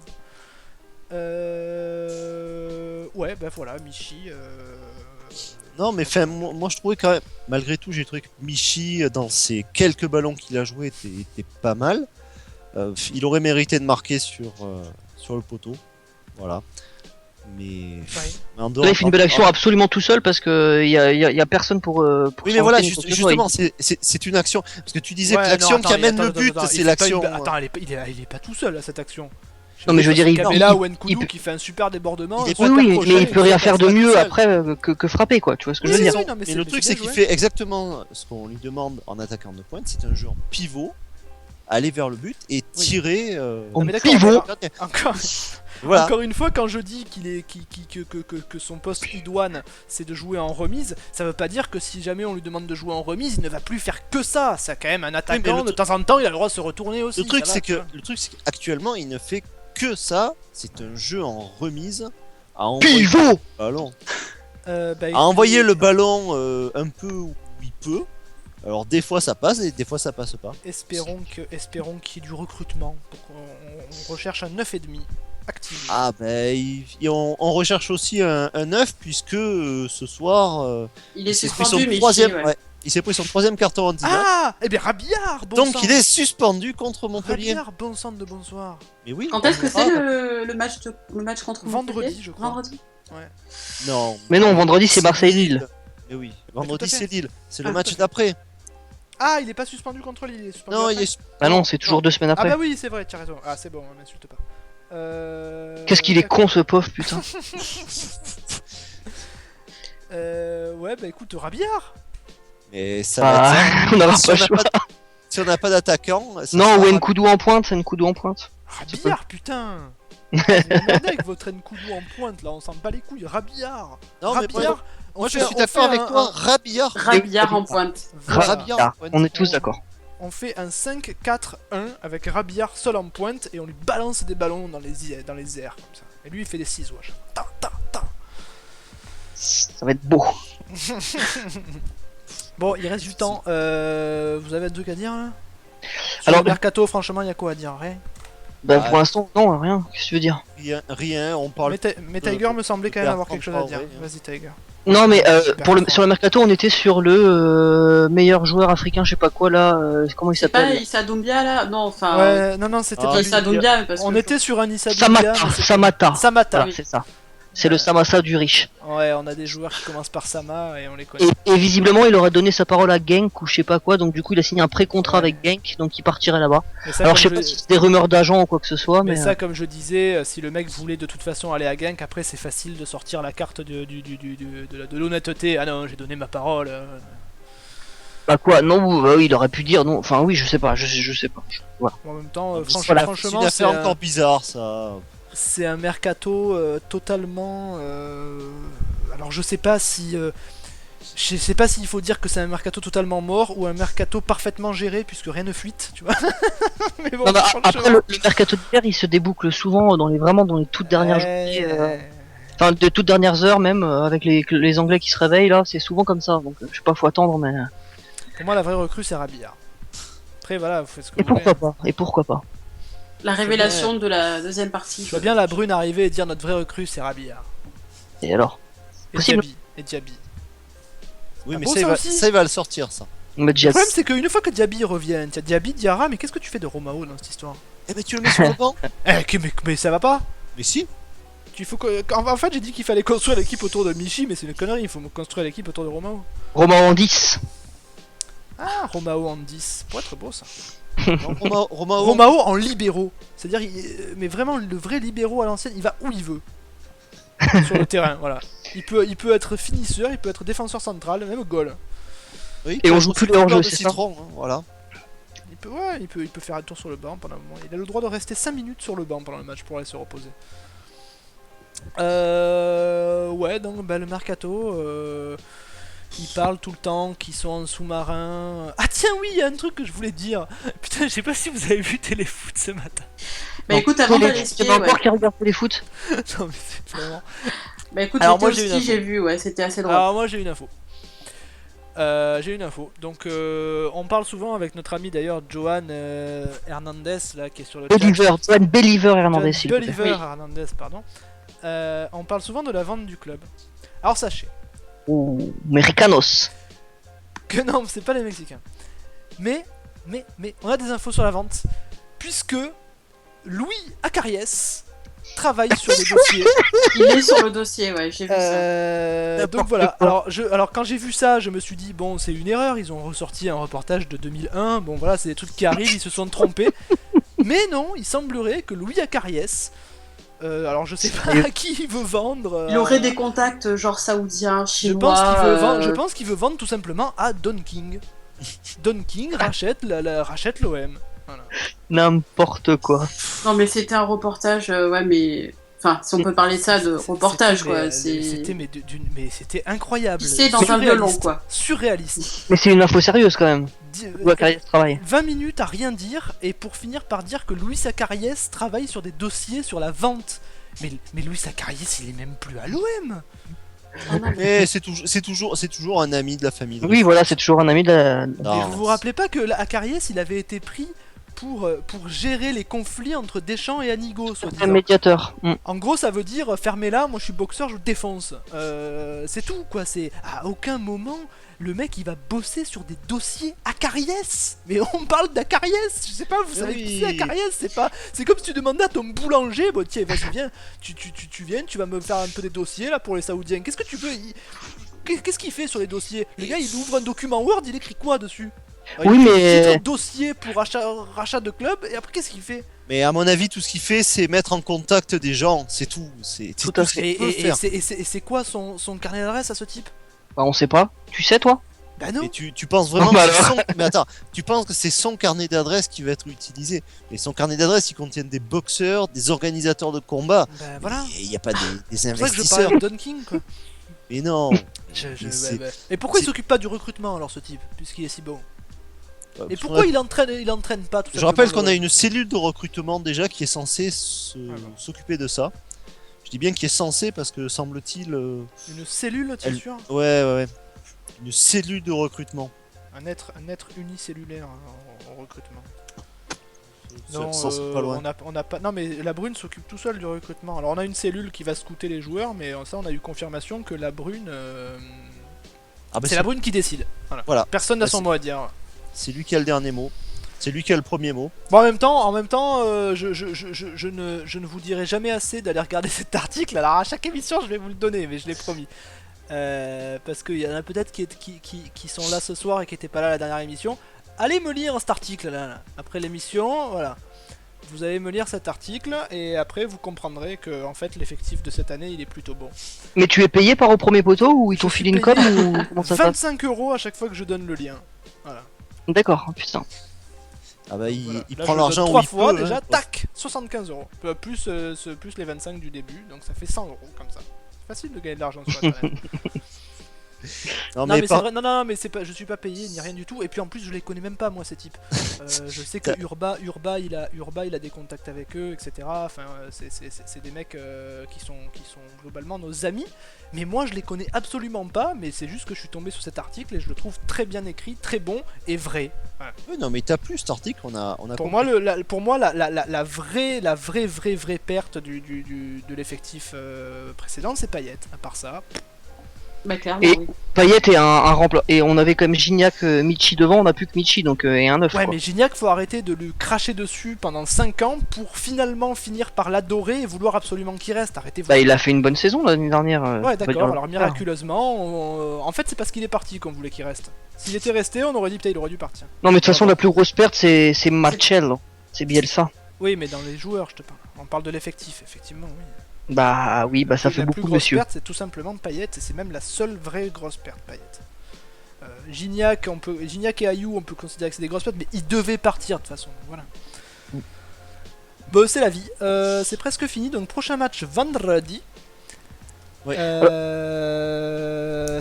[SPEAKER 2] Ouais, bah voilà, Michi.
[SPEAKER 3] Non, mais enfin, moi je trouvais quand même, malgré tout, j'ai trouvé que Michi, dans ces quelques ballons qu'il a joué, était pas mal. Il aurait mérité de marquer sur le poteau. Voilà. Mais en dehors.
[SPEAKER 4] Là, il fait une belle action absolument tout seul parce que y a personne pour.
[SPEAKER 3] Oui, mais voilà, justement, c'est une action. Parce que tu disais que l'action qui amène le but, c'est l'action.
[SPEAKER 2] Attends, il est pas tout seul à cette action.
[SPEAKER 4] Non, mais je veux dire, il-
[SPEAKER 2] Kabela
[SPEAKER 4] il-
[SPEAKER 2] ou Nkoudou
[SPEAKER 4] il-
[SPEAKER 2] qui fait un super débordement.
[SPEAKER 3] il est
[SPEAKER 4] Oui,
[SPEAKER 3] pas
[SPEAKER 4] oui,
[SPEAKER 3] accroché,
[SPEAKER 4] mais il peut rien faire de
[SPEAKER 2] pas
[SPEAKER 4] mieux
[SPEAKER 2] tout seul.
[SPEAKER 4] après que frapper, quoi. Tu vois ce que je veux
[SPEAKER 2] Oui,
[SPEAKER 4] dire?
[SPEAKER 2] oui, non, mais
[SPEAKER 3] Mais le
[SPEAKER 2] c'est
[SPEAKER 3] truc,
[SPEAKER 2] bien
[SPEAKER 3] c'est qu'il
[SPEAKER 2] joué.
[SPEAKER 3] fait exactement ce qu'on lui demande en attaquant de pointe. C'est un jeu en pivot, aller vers le but et tirer.
[SPEAKER 4] En
[SPEAKER 2] mais d'accord,
[SPEAKER 4] pivot.
[SPEAKER 2] mais Encore.
[SPEAKER 3] Voilà.
[SPEAKER 2] Encore une fois, quand je dis que son poste idoine c'est de jouer en remise, ça veut pas dire que si jamais on lui demande de jouer en remise, il ne va plus faire que ça. C'est quand même un attaquant, de temps en temps, il a le droit de se retourner aussi.
[SPEAKER 3] Le truc,
[SPEAKER 2] ça va, tu vois.
[SPEAKER 3] le truc, c'est qu'actuellement, il ne fait que ça. C'est un jeu en remise. À envoyer
[SPEAKER 4] Pivot!
[SPEAKER 3] le ballon,
[SPEAKER 2] Bah,
[SPEAKER 3] à envoyer le ballon un peu où il peut. Alors des fois ça passe et des fois ça passe pas.
[SPEAKER 2] Espérons qu'il y ait du recrutement. Donc on recherche un 9,5 activé.
[SPEAKER 3] Ah ben on recherche aussi un 9 puisque ce soir
[SPEAKER 5] Il est
[SPEAKER 3] s'est pris son
[SPEAKER 5] suspendu, Michi,
[SPEAKER 3] troisième,
[SPEAKER 5] ouais.
[SPEAKER 3] ouais, il s'est pris son troisième carton en 10 matchs.
[SPEAKER 2] Ah, eh bien Rabillard, bon
[SPEAKER 3] Donc
[SPEAKER 2] sang.
[SPEAKER 3] il est suspendu contre Montpellier.
[SPEAKER 2] Rabillard, bon sang de bonsoir.
[SPEAKER 3] Mais oui.
[SPEAKER 5] Quand est-ce que
[SPEAKER 3] on
[SPEAKER 5] c'est
[SPEAKER 3] verra.
[SPEAKER 5] le match contre
[SPEAKER 2] Vendredi,
[SPEAKER 5] Montpellier
[SPEAKER 2] je crois.
[SPEAKER 5] Vendredi.
[SPEAKER 3] Non.
[SPEAKER 4] Mais non, vendredi, c'est Marseille-Lille.
[SPEAKER 3] Mais oui,
[SPEAKER 2] tout à
[SPEAKER 3] vendredi
[SPEAKER 2] fait.
[SPEAKER 3] c'est Lille. C'est le
[SPEAKER 5] Ah,
[SPEAKER 3] match
[SPEAKER 5] tout à fait.
[SPEAKER 3] d'après.
[SPEAKER 2] Ah, il est pas suspendu contre Lille, il est suspendu
[SPEAKER 3] Non,
[SPEAKER 2] après.
[SPEAKER 3] il est
[SPEAKER 4] Ah non, c'est toujours 2 semaines
[SPEAKER 2] Ah
[SPEAKER 4] après.
[SPEAKER 2] bah oui, c'est vrai, tu as raison. Ah, c'est bon, on m'insulte pas.
[SPEAKER 4] Qu'est-ce qu'il est con, ce pauvre, putain.
[SPEAKER 2] Ouais, bah écoute, Rabillard.
[SPEAKER 3] Mais ça va être ça.
[SPEAKER 4] Ah, on n'aura
[SPEAKER 3] Si
[SPEAKER 4] pas
[SPEAKER 3] on
[SPEAKER 4] le
[SPEAKER 3] n'a
[SPEAKER 4] choix.
[SPEAKER 3] pas, si on n'a pas d'attaquant. ça
[SPEAKER 4] Non,
[SPEAKER 3] sera
[SPEAKER 4] ou Nkoudou en pointe, c'est Nkoudou en pointe.
[SPEAKER 2] Rabillard, putain. Vous m'emmerdez avec votre Nkoudou en pointe, là, on s'en bat les couilles. Rabillard.
[SPEAKER 3] Non, mais
[SPEAKER 2] Rabillard.
[SPEAKER 3] Moi je suis d'accord avec toi, Rabillard.
[SPEAKER 5] Rabillard en pointe.
[SPEAKER 2] Voilà.
[SPEAKER 3] Rabillard.
[SPEAKER 4] Ah,
[SPEAKER 3] pointe.
[SPEAKER 4] on est tous d'accord.
[SPEAKER 2] On fait un 5-4-1 avec Rabillard seul en pointe et on lui balance des ballons dans les airs comme ça. Et lui il fait des ciseaux. Ta ta ta.
[SPEAKER 4] Ça va être beau.
[SPEAKER 2] Bon, il reste du temps. Vous avez un truc à dire là Sur
[SPEAKER 4] Alors-
[SPEAKER 2] le mercato, franchement, il y a quoi à dire? Rien.
[SPEAKER 4] Bah,
[SPEAKER 3] Ah,
[SPEAKER 4] pour l'instant, non, rien. Qu'est-ce que tu veux dire?
[SPEAKER 3] Rien, on parle.
[SPEAKER 2] Mais Tiger me semblait quand même avoir quelque chose à dire.
[SPEAKER 3] Bertrand Traoré,
[SPEAKER 2] Vas-y, Tiger.
[SPEAKER 4] Non, mais
[SPEAKER 2] Super
[SPEAKER 4] sur le mercato, on était sur le meilleur joueur africain, je sais pas quoi là. Comment il
[SPEAKER 5] C'est pas
[SPEAKER 4] s'appelle?
[SPEAKER 5] Issa Doumbia là? Non, enfin.
[SPEAKER 2] Ouais, non, c'était
[SPEAKER 3] Ah,
[SPEAKER 2] pas
[SPEAKER 5] Issa
[SPEAKER 2] lui.
[SPEAKER 5] Doumbia, parce que.
[SPEAKER 2] On était sur un Issa
[SPEAKER 4] Samata.
[SPEAKER 2] Doumbia, mais c'est-
[SPEAKER 4] Samata.
[SPEAKER 2] Samata.
[SPEAKER 4] Voilà, c'est ça. C'est le Samasa du riche.
[SPEAKER 2] Ouais, on a des joueurs qui commencent par Sama et on les connaît.
[SPEAKER 4] Et visiblement, il aurait donné sa parole à Genk ou je sais pas quoi, donc du coup, il a signé un pré-contrat
[SPEAKER 2] Ouais.
[SPEAKER 4] avec Genk, donc il partirait là-bas.
[SPEAKER 2] Mais ça,
[SPEAKER 4] Alors,
[SPEAKER 2] comme
[SPEAKER 4] je sais pas si c'est des rumeurs d'agents ou quoi que ce soit,
[SPEAKER 2] Mais
[SPEAKER 4] mais.
[SPEAKER 2] ça, comme je disais, si le mec voulait de toute façon aller à Genk, après c'est facile de sortir la carte de l'honnêteté. Ah non, j'ai donné ma parole.
[SPEAKER 4] Bah quoi? Non, oui, il aurait pu dire non. Enfin, oui, je sais pas, je sais pas. Voilà.
[SPEAKER 2] En même temps,
[SPEAKER 3] C'est
[SPEAKER 2] franchement,
[SPEAKER 3] une
[SPEAKER 2] c'est
[SPEAKER 3] affaire encore bizarre ça.
[SPEAKER 2] c'est un mercato totalement. Alors je sais pas si. Je sais pas s'il faut dire que c'est un mercato totalement mort ou un mercato parfaitement géré puisque rien ne fuite, tu vois. Mais bon,
[SPEAKER 4] Non, bah,
[SPEAKER 2] franchement,
[SPEAKER 4] après, le mercato d'hiver, il se déboucle souvent vraiment dans les toutes dernières
[SPEAKER 2] ouais,
[SPEAKER 4] journées. Enfin, de toutes dernières heures même, avec les Anglais qui se réveillent là, c'est souvent comme ça. Donc, je sais pas, faut attendre, mais.
[SPEAKER 2] Pour moi, la vraie recrue, c'est Rabillard. Après, voilà, vous faites ce que
[SPEAKER 4] Et
[SPEAKER 2] vous voulez.
[SPEAKER 4] pourquoi pas? Et pourquoi pas?
[SPEAKER 5] La révélation de la deuxième partie.
[SPEAKER 2] Je vois bien la brune arriver et dire notre vraie recrue, c'est Rabillard.
[SPEAKER 4] Et alors?
[SPEAKER 2] Et
[SPEAKER 4] Possible.
[SPEAKER 2] Diaby. Et Diaby.
[SPEAKER 3] Oui,
[SPEAKER 2] Ah
[SPEAKER 3] mais
[SPEAKER 2] bon,
[SPEAKER 3] ça,
[SPEAKER 2] ça
[SPEAKER 3] il va,
[SPEAKER 2] aussi
[SPEAKER 3] ça, il va le sortir ça.
[SPEAKER 4] On met
[SPEAKER 2] Le
[SPEAKER 4] déjà.
[SPEAKER 2] problème, c'est qu'une fois que Diaby revient, tu as Diaby, Diarra, mais qu'est-ce que tu fais de Romao dans cette histoire?
[SPEAKER 3] Eh ben tu le mets sur le banc.
[SPEAKER 2] Mais ça va pas.
[SPEAKER 3] Mais si.
[SPEAKER 2] Il faut que... En fait, j'ai dit qu'il fallait construire l'équipe autour de Michi, mais c'est une connerie, il faut construire l'équipe autour de Romao.
[SPEAKER 4] Romain en 10.
[SPEAKER 2] Ah, Romao en 10. Pour être beau, ça.
[SPEAKER 3] Romao,
[SPEAKER 2] Romao en libéraux. C'est-à-dire, mais vraiment le vrai libéraux à l'ancienne, il va où il veut. Sur le terrain, voilà. Il peut être finisseur, il peut être défenseur central, même goal.
[SPEAKER 3] oui,
[SPEAKER 4] Et on joue plus les hors-jeux,
[SPEAKER 3] de
[SPEAKER 4] c'est ça
[SPEAKER 3] citron, hein, voilà.
[SPEAKER 2] Il peut faire un tour sur le banc pendant un moment. Il a le droit de rester 5 minutes sur le banc pendant le match pour aller se reposer. Ouais, donc le mercato, ils parlent tout le temps qu'ils sont en sous-marin. Ah tiens oui, il y a un truc que je voulais dire. Putain, je sais pas si vous avez vu Téléfoot ce matin.
[SPEAKER 5] Bah écoute, avant d'aller
[SPEAKER 4] Il y
[SPEAKER 5] skier,
[SPEAKER 4] en a
[SPEAKER 5] ouais.
[SPEAKER 4] encore qui regardent les foot.
[SPEAKER 2] Non mais c'est vraiment...
[SPEAKER 5] Bah écoute,
[SPEAKER 2] Alors,
[SPEAKER 5] j'étais
[SPEAKER 2] moi,
[SPEAKER 5] au
[SPEAKER 2] j'ai une
[SPEAKER 5] ski,
[SPEAKER 2] info.
[SPEAKER 5] j'ai vu, ouais, c'était assez drôle.
[SPEAKER 2] Alors moi j'ai une info. Donc on parle souvent avec notre ami d'ailleurs Johan Hernandez là qui est sur le chat.
[SPEAKER 4] Believer, Johan Believer Hernandez, s'il vous plaît.
[SPEAKER 2] Believer
[SPEAKER 5] Oui.
[SPEAKER 2] Hernandez, pardon. On parle souvent de la vente du club. Alors sachez
[SPEAKER 4] Ou Mexicanos.
[SPEAKER 2] que non, c'est pas les Mexicains. Mais on a des infos sur la vente puisque Louis Acariès travaille sur des dossiers.
[SPEAKER 5] Il est sur le dossier, ouais, j'ai vu ça.
[SPEAKER 2] Donc voilà, alors quand j'ai vu ça, je me suis dit, bon, c'est une erreur, ils ont ressorti un reportage de 2001, bon voilà, c'est des trucs qui arrivent, ils se sont trompés. Mais non, il semblerait que Louis Acariès, alors je sais pas à qui il veut vendre.
[SPEAKER 5] Il aurait des contacts genre saoudiens,
[SPEAKER 2] je
[SPEAKER 5] chinois.
[SPEAKER 2] pense qu'il veut vendre tout simplement à Don King. Don King rachète l'OM. Voilà.
[SPEAKER 4] N'importe quoi.
[SPEAKER 5] Non, mais c'était un reportage, ouais, mais. Enfin, si on peut parler de ça, de reportage, quoi.
[SPEAKER 2] C'était c'était incroyable.
[SPEAKER 5] C'est dans un violon, quoi.
[SPEAKER 2] Surréaliste.
[SPEAKER 4] Mais c'est une info sérieuse quand même. Où Acariès travaille.
[SPEAKER 2] 20 minutes à rien dire et pour finir par dire que Luis Acariès travaille sur des dossiers sur la vente. Mais Luis Acariès il est même plus à l'OM.
[SPEAKER 5] Ah non,
[SPEAKER 3] Mais c'est toujours un ami de la famille.
[SPEAKER 4] Oui, voilà, c'est toujours un ami de la.
[SPEAKER 2] Et
[SPEAKER 3] Non,
[SPEAKER 2] vous vous rappelez pas que Acariès il avait été pris pour gérer les conflits entre Deschamps et Anigo,
[SPEAKER 4] Un
[SPEAKER 2] soi-disant.
[SPEAKER 4] médiateur.
[SPEAKER 2] En gros, ça veut dire fermez-la, moi je suis boxeur, je défonce. C'est tout quoi, c'est à aucun moment le mec il va bosser sur des dossiers Acariès. Mais on parle d'Acariès, je sais pas, vous savez
[SPEAKER 3] Oui.
[SPEAKER 2] qui c'est Acariès, c'est comme si tu demandais à ton boulanger, bon tiens, vas-y viens, tu viens, tu vas me faire un peu des dossiers là pour les Saoudiens. Qu'est-ce que tu veux Qu'est-ce qu'il fait sur les dossiers? Le gars il ouvre un document Word, il écrit quoi dessus?
[SPEAKER 4] Oui,
[SPEAKER 2] Il
[SPEAKER 4] mais-
[SPEAKER 2] titre dossier pour rachat de club et après qu'est-ce qu'il fait?
[SPEAKER 3] Mais à mon avis, tout ce qu'il fait, c'est mettre en contact des gens, c'est tout. C'est
[SPEAKER 4] Tout
[SPEAKER 3] tout
[SPEAKER 4] à
[SPEAKER 3] ce
[SPEAKER 4] fait.
[SPEAKER 3] qu'il peut
[SPEAKER 2] Et
[SPEAKER 3] faire.
[SPEAKER 2] c'est quoi son carnet d'adresse à ce type?
[SPEAKER 4] Bah, on sait pas. Tu sais, toi?
[SPEAKER 2] Bah non.
[SPEAKER 3] Et tu penses vraiment
[SPEAKER 4] Bah
[SPEAKER 3] que c'est
[SPEAKER 4] alors.
[SPEAKER 3] mais attends, tu penses que c'est son carnet d'adresse qui va être utilisé. Mais son carnet d'adresse, il contient des boxeurs, des organisateurs de combat.
[SPEAKER 2] Bah voilà.
[SPEAKER 3] Il n'y a pas des
[SPEAKER 2] C'est pour ça que je
[SPEAKER 3] investisseurs.
[SPEAKER 2] parle de Don King quoi.
[SPEAKER 3] Mais non.
[SPEAKER 2] Mais
[SPEAKER 3] c'est-
[SPEAKER 2] Et pourquoi il
[SPEAKER 3] c'est-
[SPEAKER 2] s'occupe pas du recrutement alors ce type, puisqu'il est si bon? Et
[SPEAKER 3] Parce qu'on
[SPEAKER 2] pourquoi
[SPEAKER 3] a-
[SPEAKER 2] il entraîne pas tout
[SPEAKER 3] Je rappelle
[SPEAKER 2] simplement
[SPEAKER 3] qu'on a
[SPEAKER 2] le-
[SPEAKER 3] une cellule de recrutement déjà qui est censée s'occuper de ça. Je dis bien qui est censée parce que semble-t-il.
[SPEAKER 2] Une cellule, tu es
[SPEAKER 3] Elle-
[SPEAKER 2] sûr?
[SPEAKER 3] Ouais. Une cellule de recrutement.
[SPEAKER 2] Un être unicellulaire en recrutement.
[SPEAKER 3] Ça
[SPEAKER 2] Non,
[SPEAKER 3] sent pas loin.
[SPEAKER 2] on a pas. Non, mais la Brune s'occupe tout seul du recrutement. Alors on a une cellule qui va scouter les joueurs, mais ça on a eu confirmation que la Brune,
[SPEAKER 3] Ah bah
[SPEAKER 2] c'est la Brune qui décide. Voilà.
[SPEAKER 3] Voilà.
[SPEAKER 2] Personne n'a
[SPEAKER 3] Bah,
[SPEAKER 2] son
[SPEAKER 3] c'est-
[SPEAKER 2] mot à dire.
[SPEAKER 3] C'est lui qui a le dernier mot. C'est lui qui a le premier mot.
[SPEAKER 2] Bon, en même temps, je ne vous dirai jamais assez d'aller regarder cet article. Alors à chaque émission, je vais vous le donner, mais je l'ai promis. Parce qu'il y en a peut-être qui sont là ce soir et qui n'étaient pas là à la dernière émission. Allez me lire cet article là. Après l'émission, voilà. Vous allez me lire cet article et après vous comprendrez que en fait l'effectif de cette année il est plutôt bon.
[SPEAKER 4] Mais tu es payé par au premier poteau ou ils t'ont
[SPEAKER 2] Je suis
[SPEAKER 4] filé une
[SPEAKER 2] payé
[SPEAKER 4] com ou comment ça se passe?
[SPEAKER 2] 25 € à chaque fois que je donne le lien.
[SPEAKER 4] D'accord, putain.
[SPEAKER 3] Ah bah il,
[SPEAKER 2] Voilà.
[SPEAKER 3] il
[SPEAKER 2] Là,
[SPEAKER 3] prend
[SPEAKER 2] je le
[SPEAKER 3] l'argent
[SPEAKER 2] donne
[SPEAKER 3] où
[SPEAKER 2] 3
[SPEAKER 3] il
[SPEAKER 2] fois
[SPEAKER 3] peut.
[SPEAKER 2] déjà,
[SPEAKER 3] hein.
[SPEAKER 2] tac, 75 €. Plus les 25 du début, donc ça fait 100 € comme ça. C'est facile de gagner de l'argent sur internet.
[SPEAKER 3] Non,
[SPEAKER 2] Non mais,
[SPEAKER 3] mais
[SPEAKER 2] c'est
[SPEAKER 3] par-
[SPEAKER 2] vrai, non mais c'est pas, je suis pas payé ni rien du tout et puis en plus je les connais même pas moi ces types. Je sais que Urba il a des contacts avec eux etc. Enfin c'est des mecs qui sont globalement nos amis mais moi je les connais absolument pas mais c'est juste que je suis tombé sur cet article et je le trouve très bien écrit, très bon et vrai.
[SPEAKER 3] Oui, non mais t'as plus cet article, on a
[SPEAKER 2] Pour
[SPEAKER 3] compris.
[SPEAKER 2] moi la vraie perte de l'effectif précédent c'est Payet. À part ça.
[SPEAKER 5] Bah, clairement,
[SPEAKER 4] Et-
[SPEAKER 5] oui.
[SPEAKER 4] Payet est un remplaçant. Et on avait quand même Gignac, Michi devant, on a plus que Michi, donc et un 9.
[SPEAKER 2] Ouais,
[SPEAKER 4] quoi.
[SPEAKER 2] mais Gignac, faut arrêter de lui cracher dessus pendant 5 ans pour finalement finir par l'adorer et vouloir absolument qu'il reste. Arrêtez-vous.
[SPEAKER 4] Bah, il a fait une bonne saison l'année dernière.
[SPEAKER 2] Ouais,
[SPEAKER 4] on va
[SPEAKER 2] d'accord,
[SPEAKER 4] dire.
[SPEAKER 2] alors miraculeusement, en fait, c'est parce qu'il est parti qu'on voulait qu'il reste. S'il était resté, on aurait dit, putain, il aurait dû partir.
[SPEAKER 4] Non, mais de toute façon, la plus grosse perte, c'est Marcel. C'est Bielsa.
[SPEAKER 2] Oui, mais dans les joueurs, je te parle. On parle de l'effectif, effectivement, oui.
[SPEAKER 4] Bah oui, bah ça fait
[SPEAKER 2] La plus
[SPEAKER 4] beaucoup,
[SPEAKER 2] grosse
[SPEAKER 4] monsieur.
[SPEAKER 2] perte, c'est tout simplement Payet, et c'est même la seule vraie grosse perte, Payet. Gignac, Gignac et Ayou, on peut considérer que c'est des grosses pertes, mais ils devaient partir de toute façon. Voilà. Bon, c'est la vie. C'est presque fini, donc prochain match vendredi.
[SPEAKER 3] Ouais.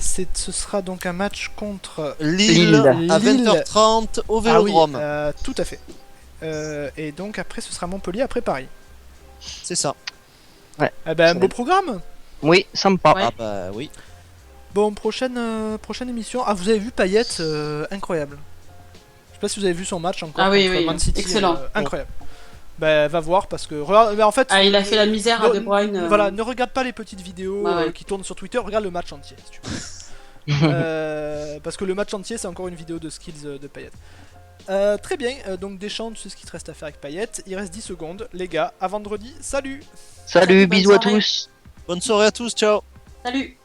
[SPEAKER 2] Ce sera donc un match contre
[SPEAKER 3] Lille, à
[SPEAKER 2] Lille.
[SPEAKER 3] 20h30 au
[SPEAKER 2] Ah oui,
[SPEAKER 3] Vélodrome.
[SPEAKER 2] tout à fait. Et donc après, ce sera Montpellier, après Paris.
[SPEAKER 3] C'est ça.
[SPEAKER 2] Eh ben,
[SPEAKER 4] Ça
[SPEAKER 2] beau
[SPEAKER 4] va.
[SPEAKER 2] programme.
[SPEAKER 4] Oui, sympa.
[SPEAKER 5] Ouais.
[SPEAKER 3] Ah bah oui.
[SPEAKER 2] Bon, prochaine émission. Ah, vous avez vu Payet, incroyable. Je sais pas si vous avez vu son match encore
[SPEAKER 5] Ah oui,
[SPEAKER 2] contre
[SPEAKER 5] oui,
[SPEAKER 2] Man City.
[SPEAKER 5] excellent.
[SPEAKER 2] Incroyable. Bah, va voir parce que. Regarde, mais en fait.
[SPEAKER 5] Ah, il a fait la misère à De Bruyne.
[SPEAKER 2] Voilà, ne regarde pas les petites vidéos
[SPEAKER 5] Ouais.
[SPEAKER 2] qui tournent sur Twitter, regarde le match entier si tu veux. Parce que le match entier, c'est encore une vidéo de skills de Payet. Très bien, donc Deschamps, tu sais ce qu'il te reste à faire avec Payet. Il reste 10 secondes. Les gars, à vendredi. Salut!
[SPEAKER 4] Salut,
[SPEAKER 5] Bonne
[SPEAKER 4] bisous à
[SPEAKER 5] soirée.
[SPEAKER 4] tous.
[SPEAKER 3] Bonne soirée à tous, ciao.
[SPEAKER 5] Salut.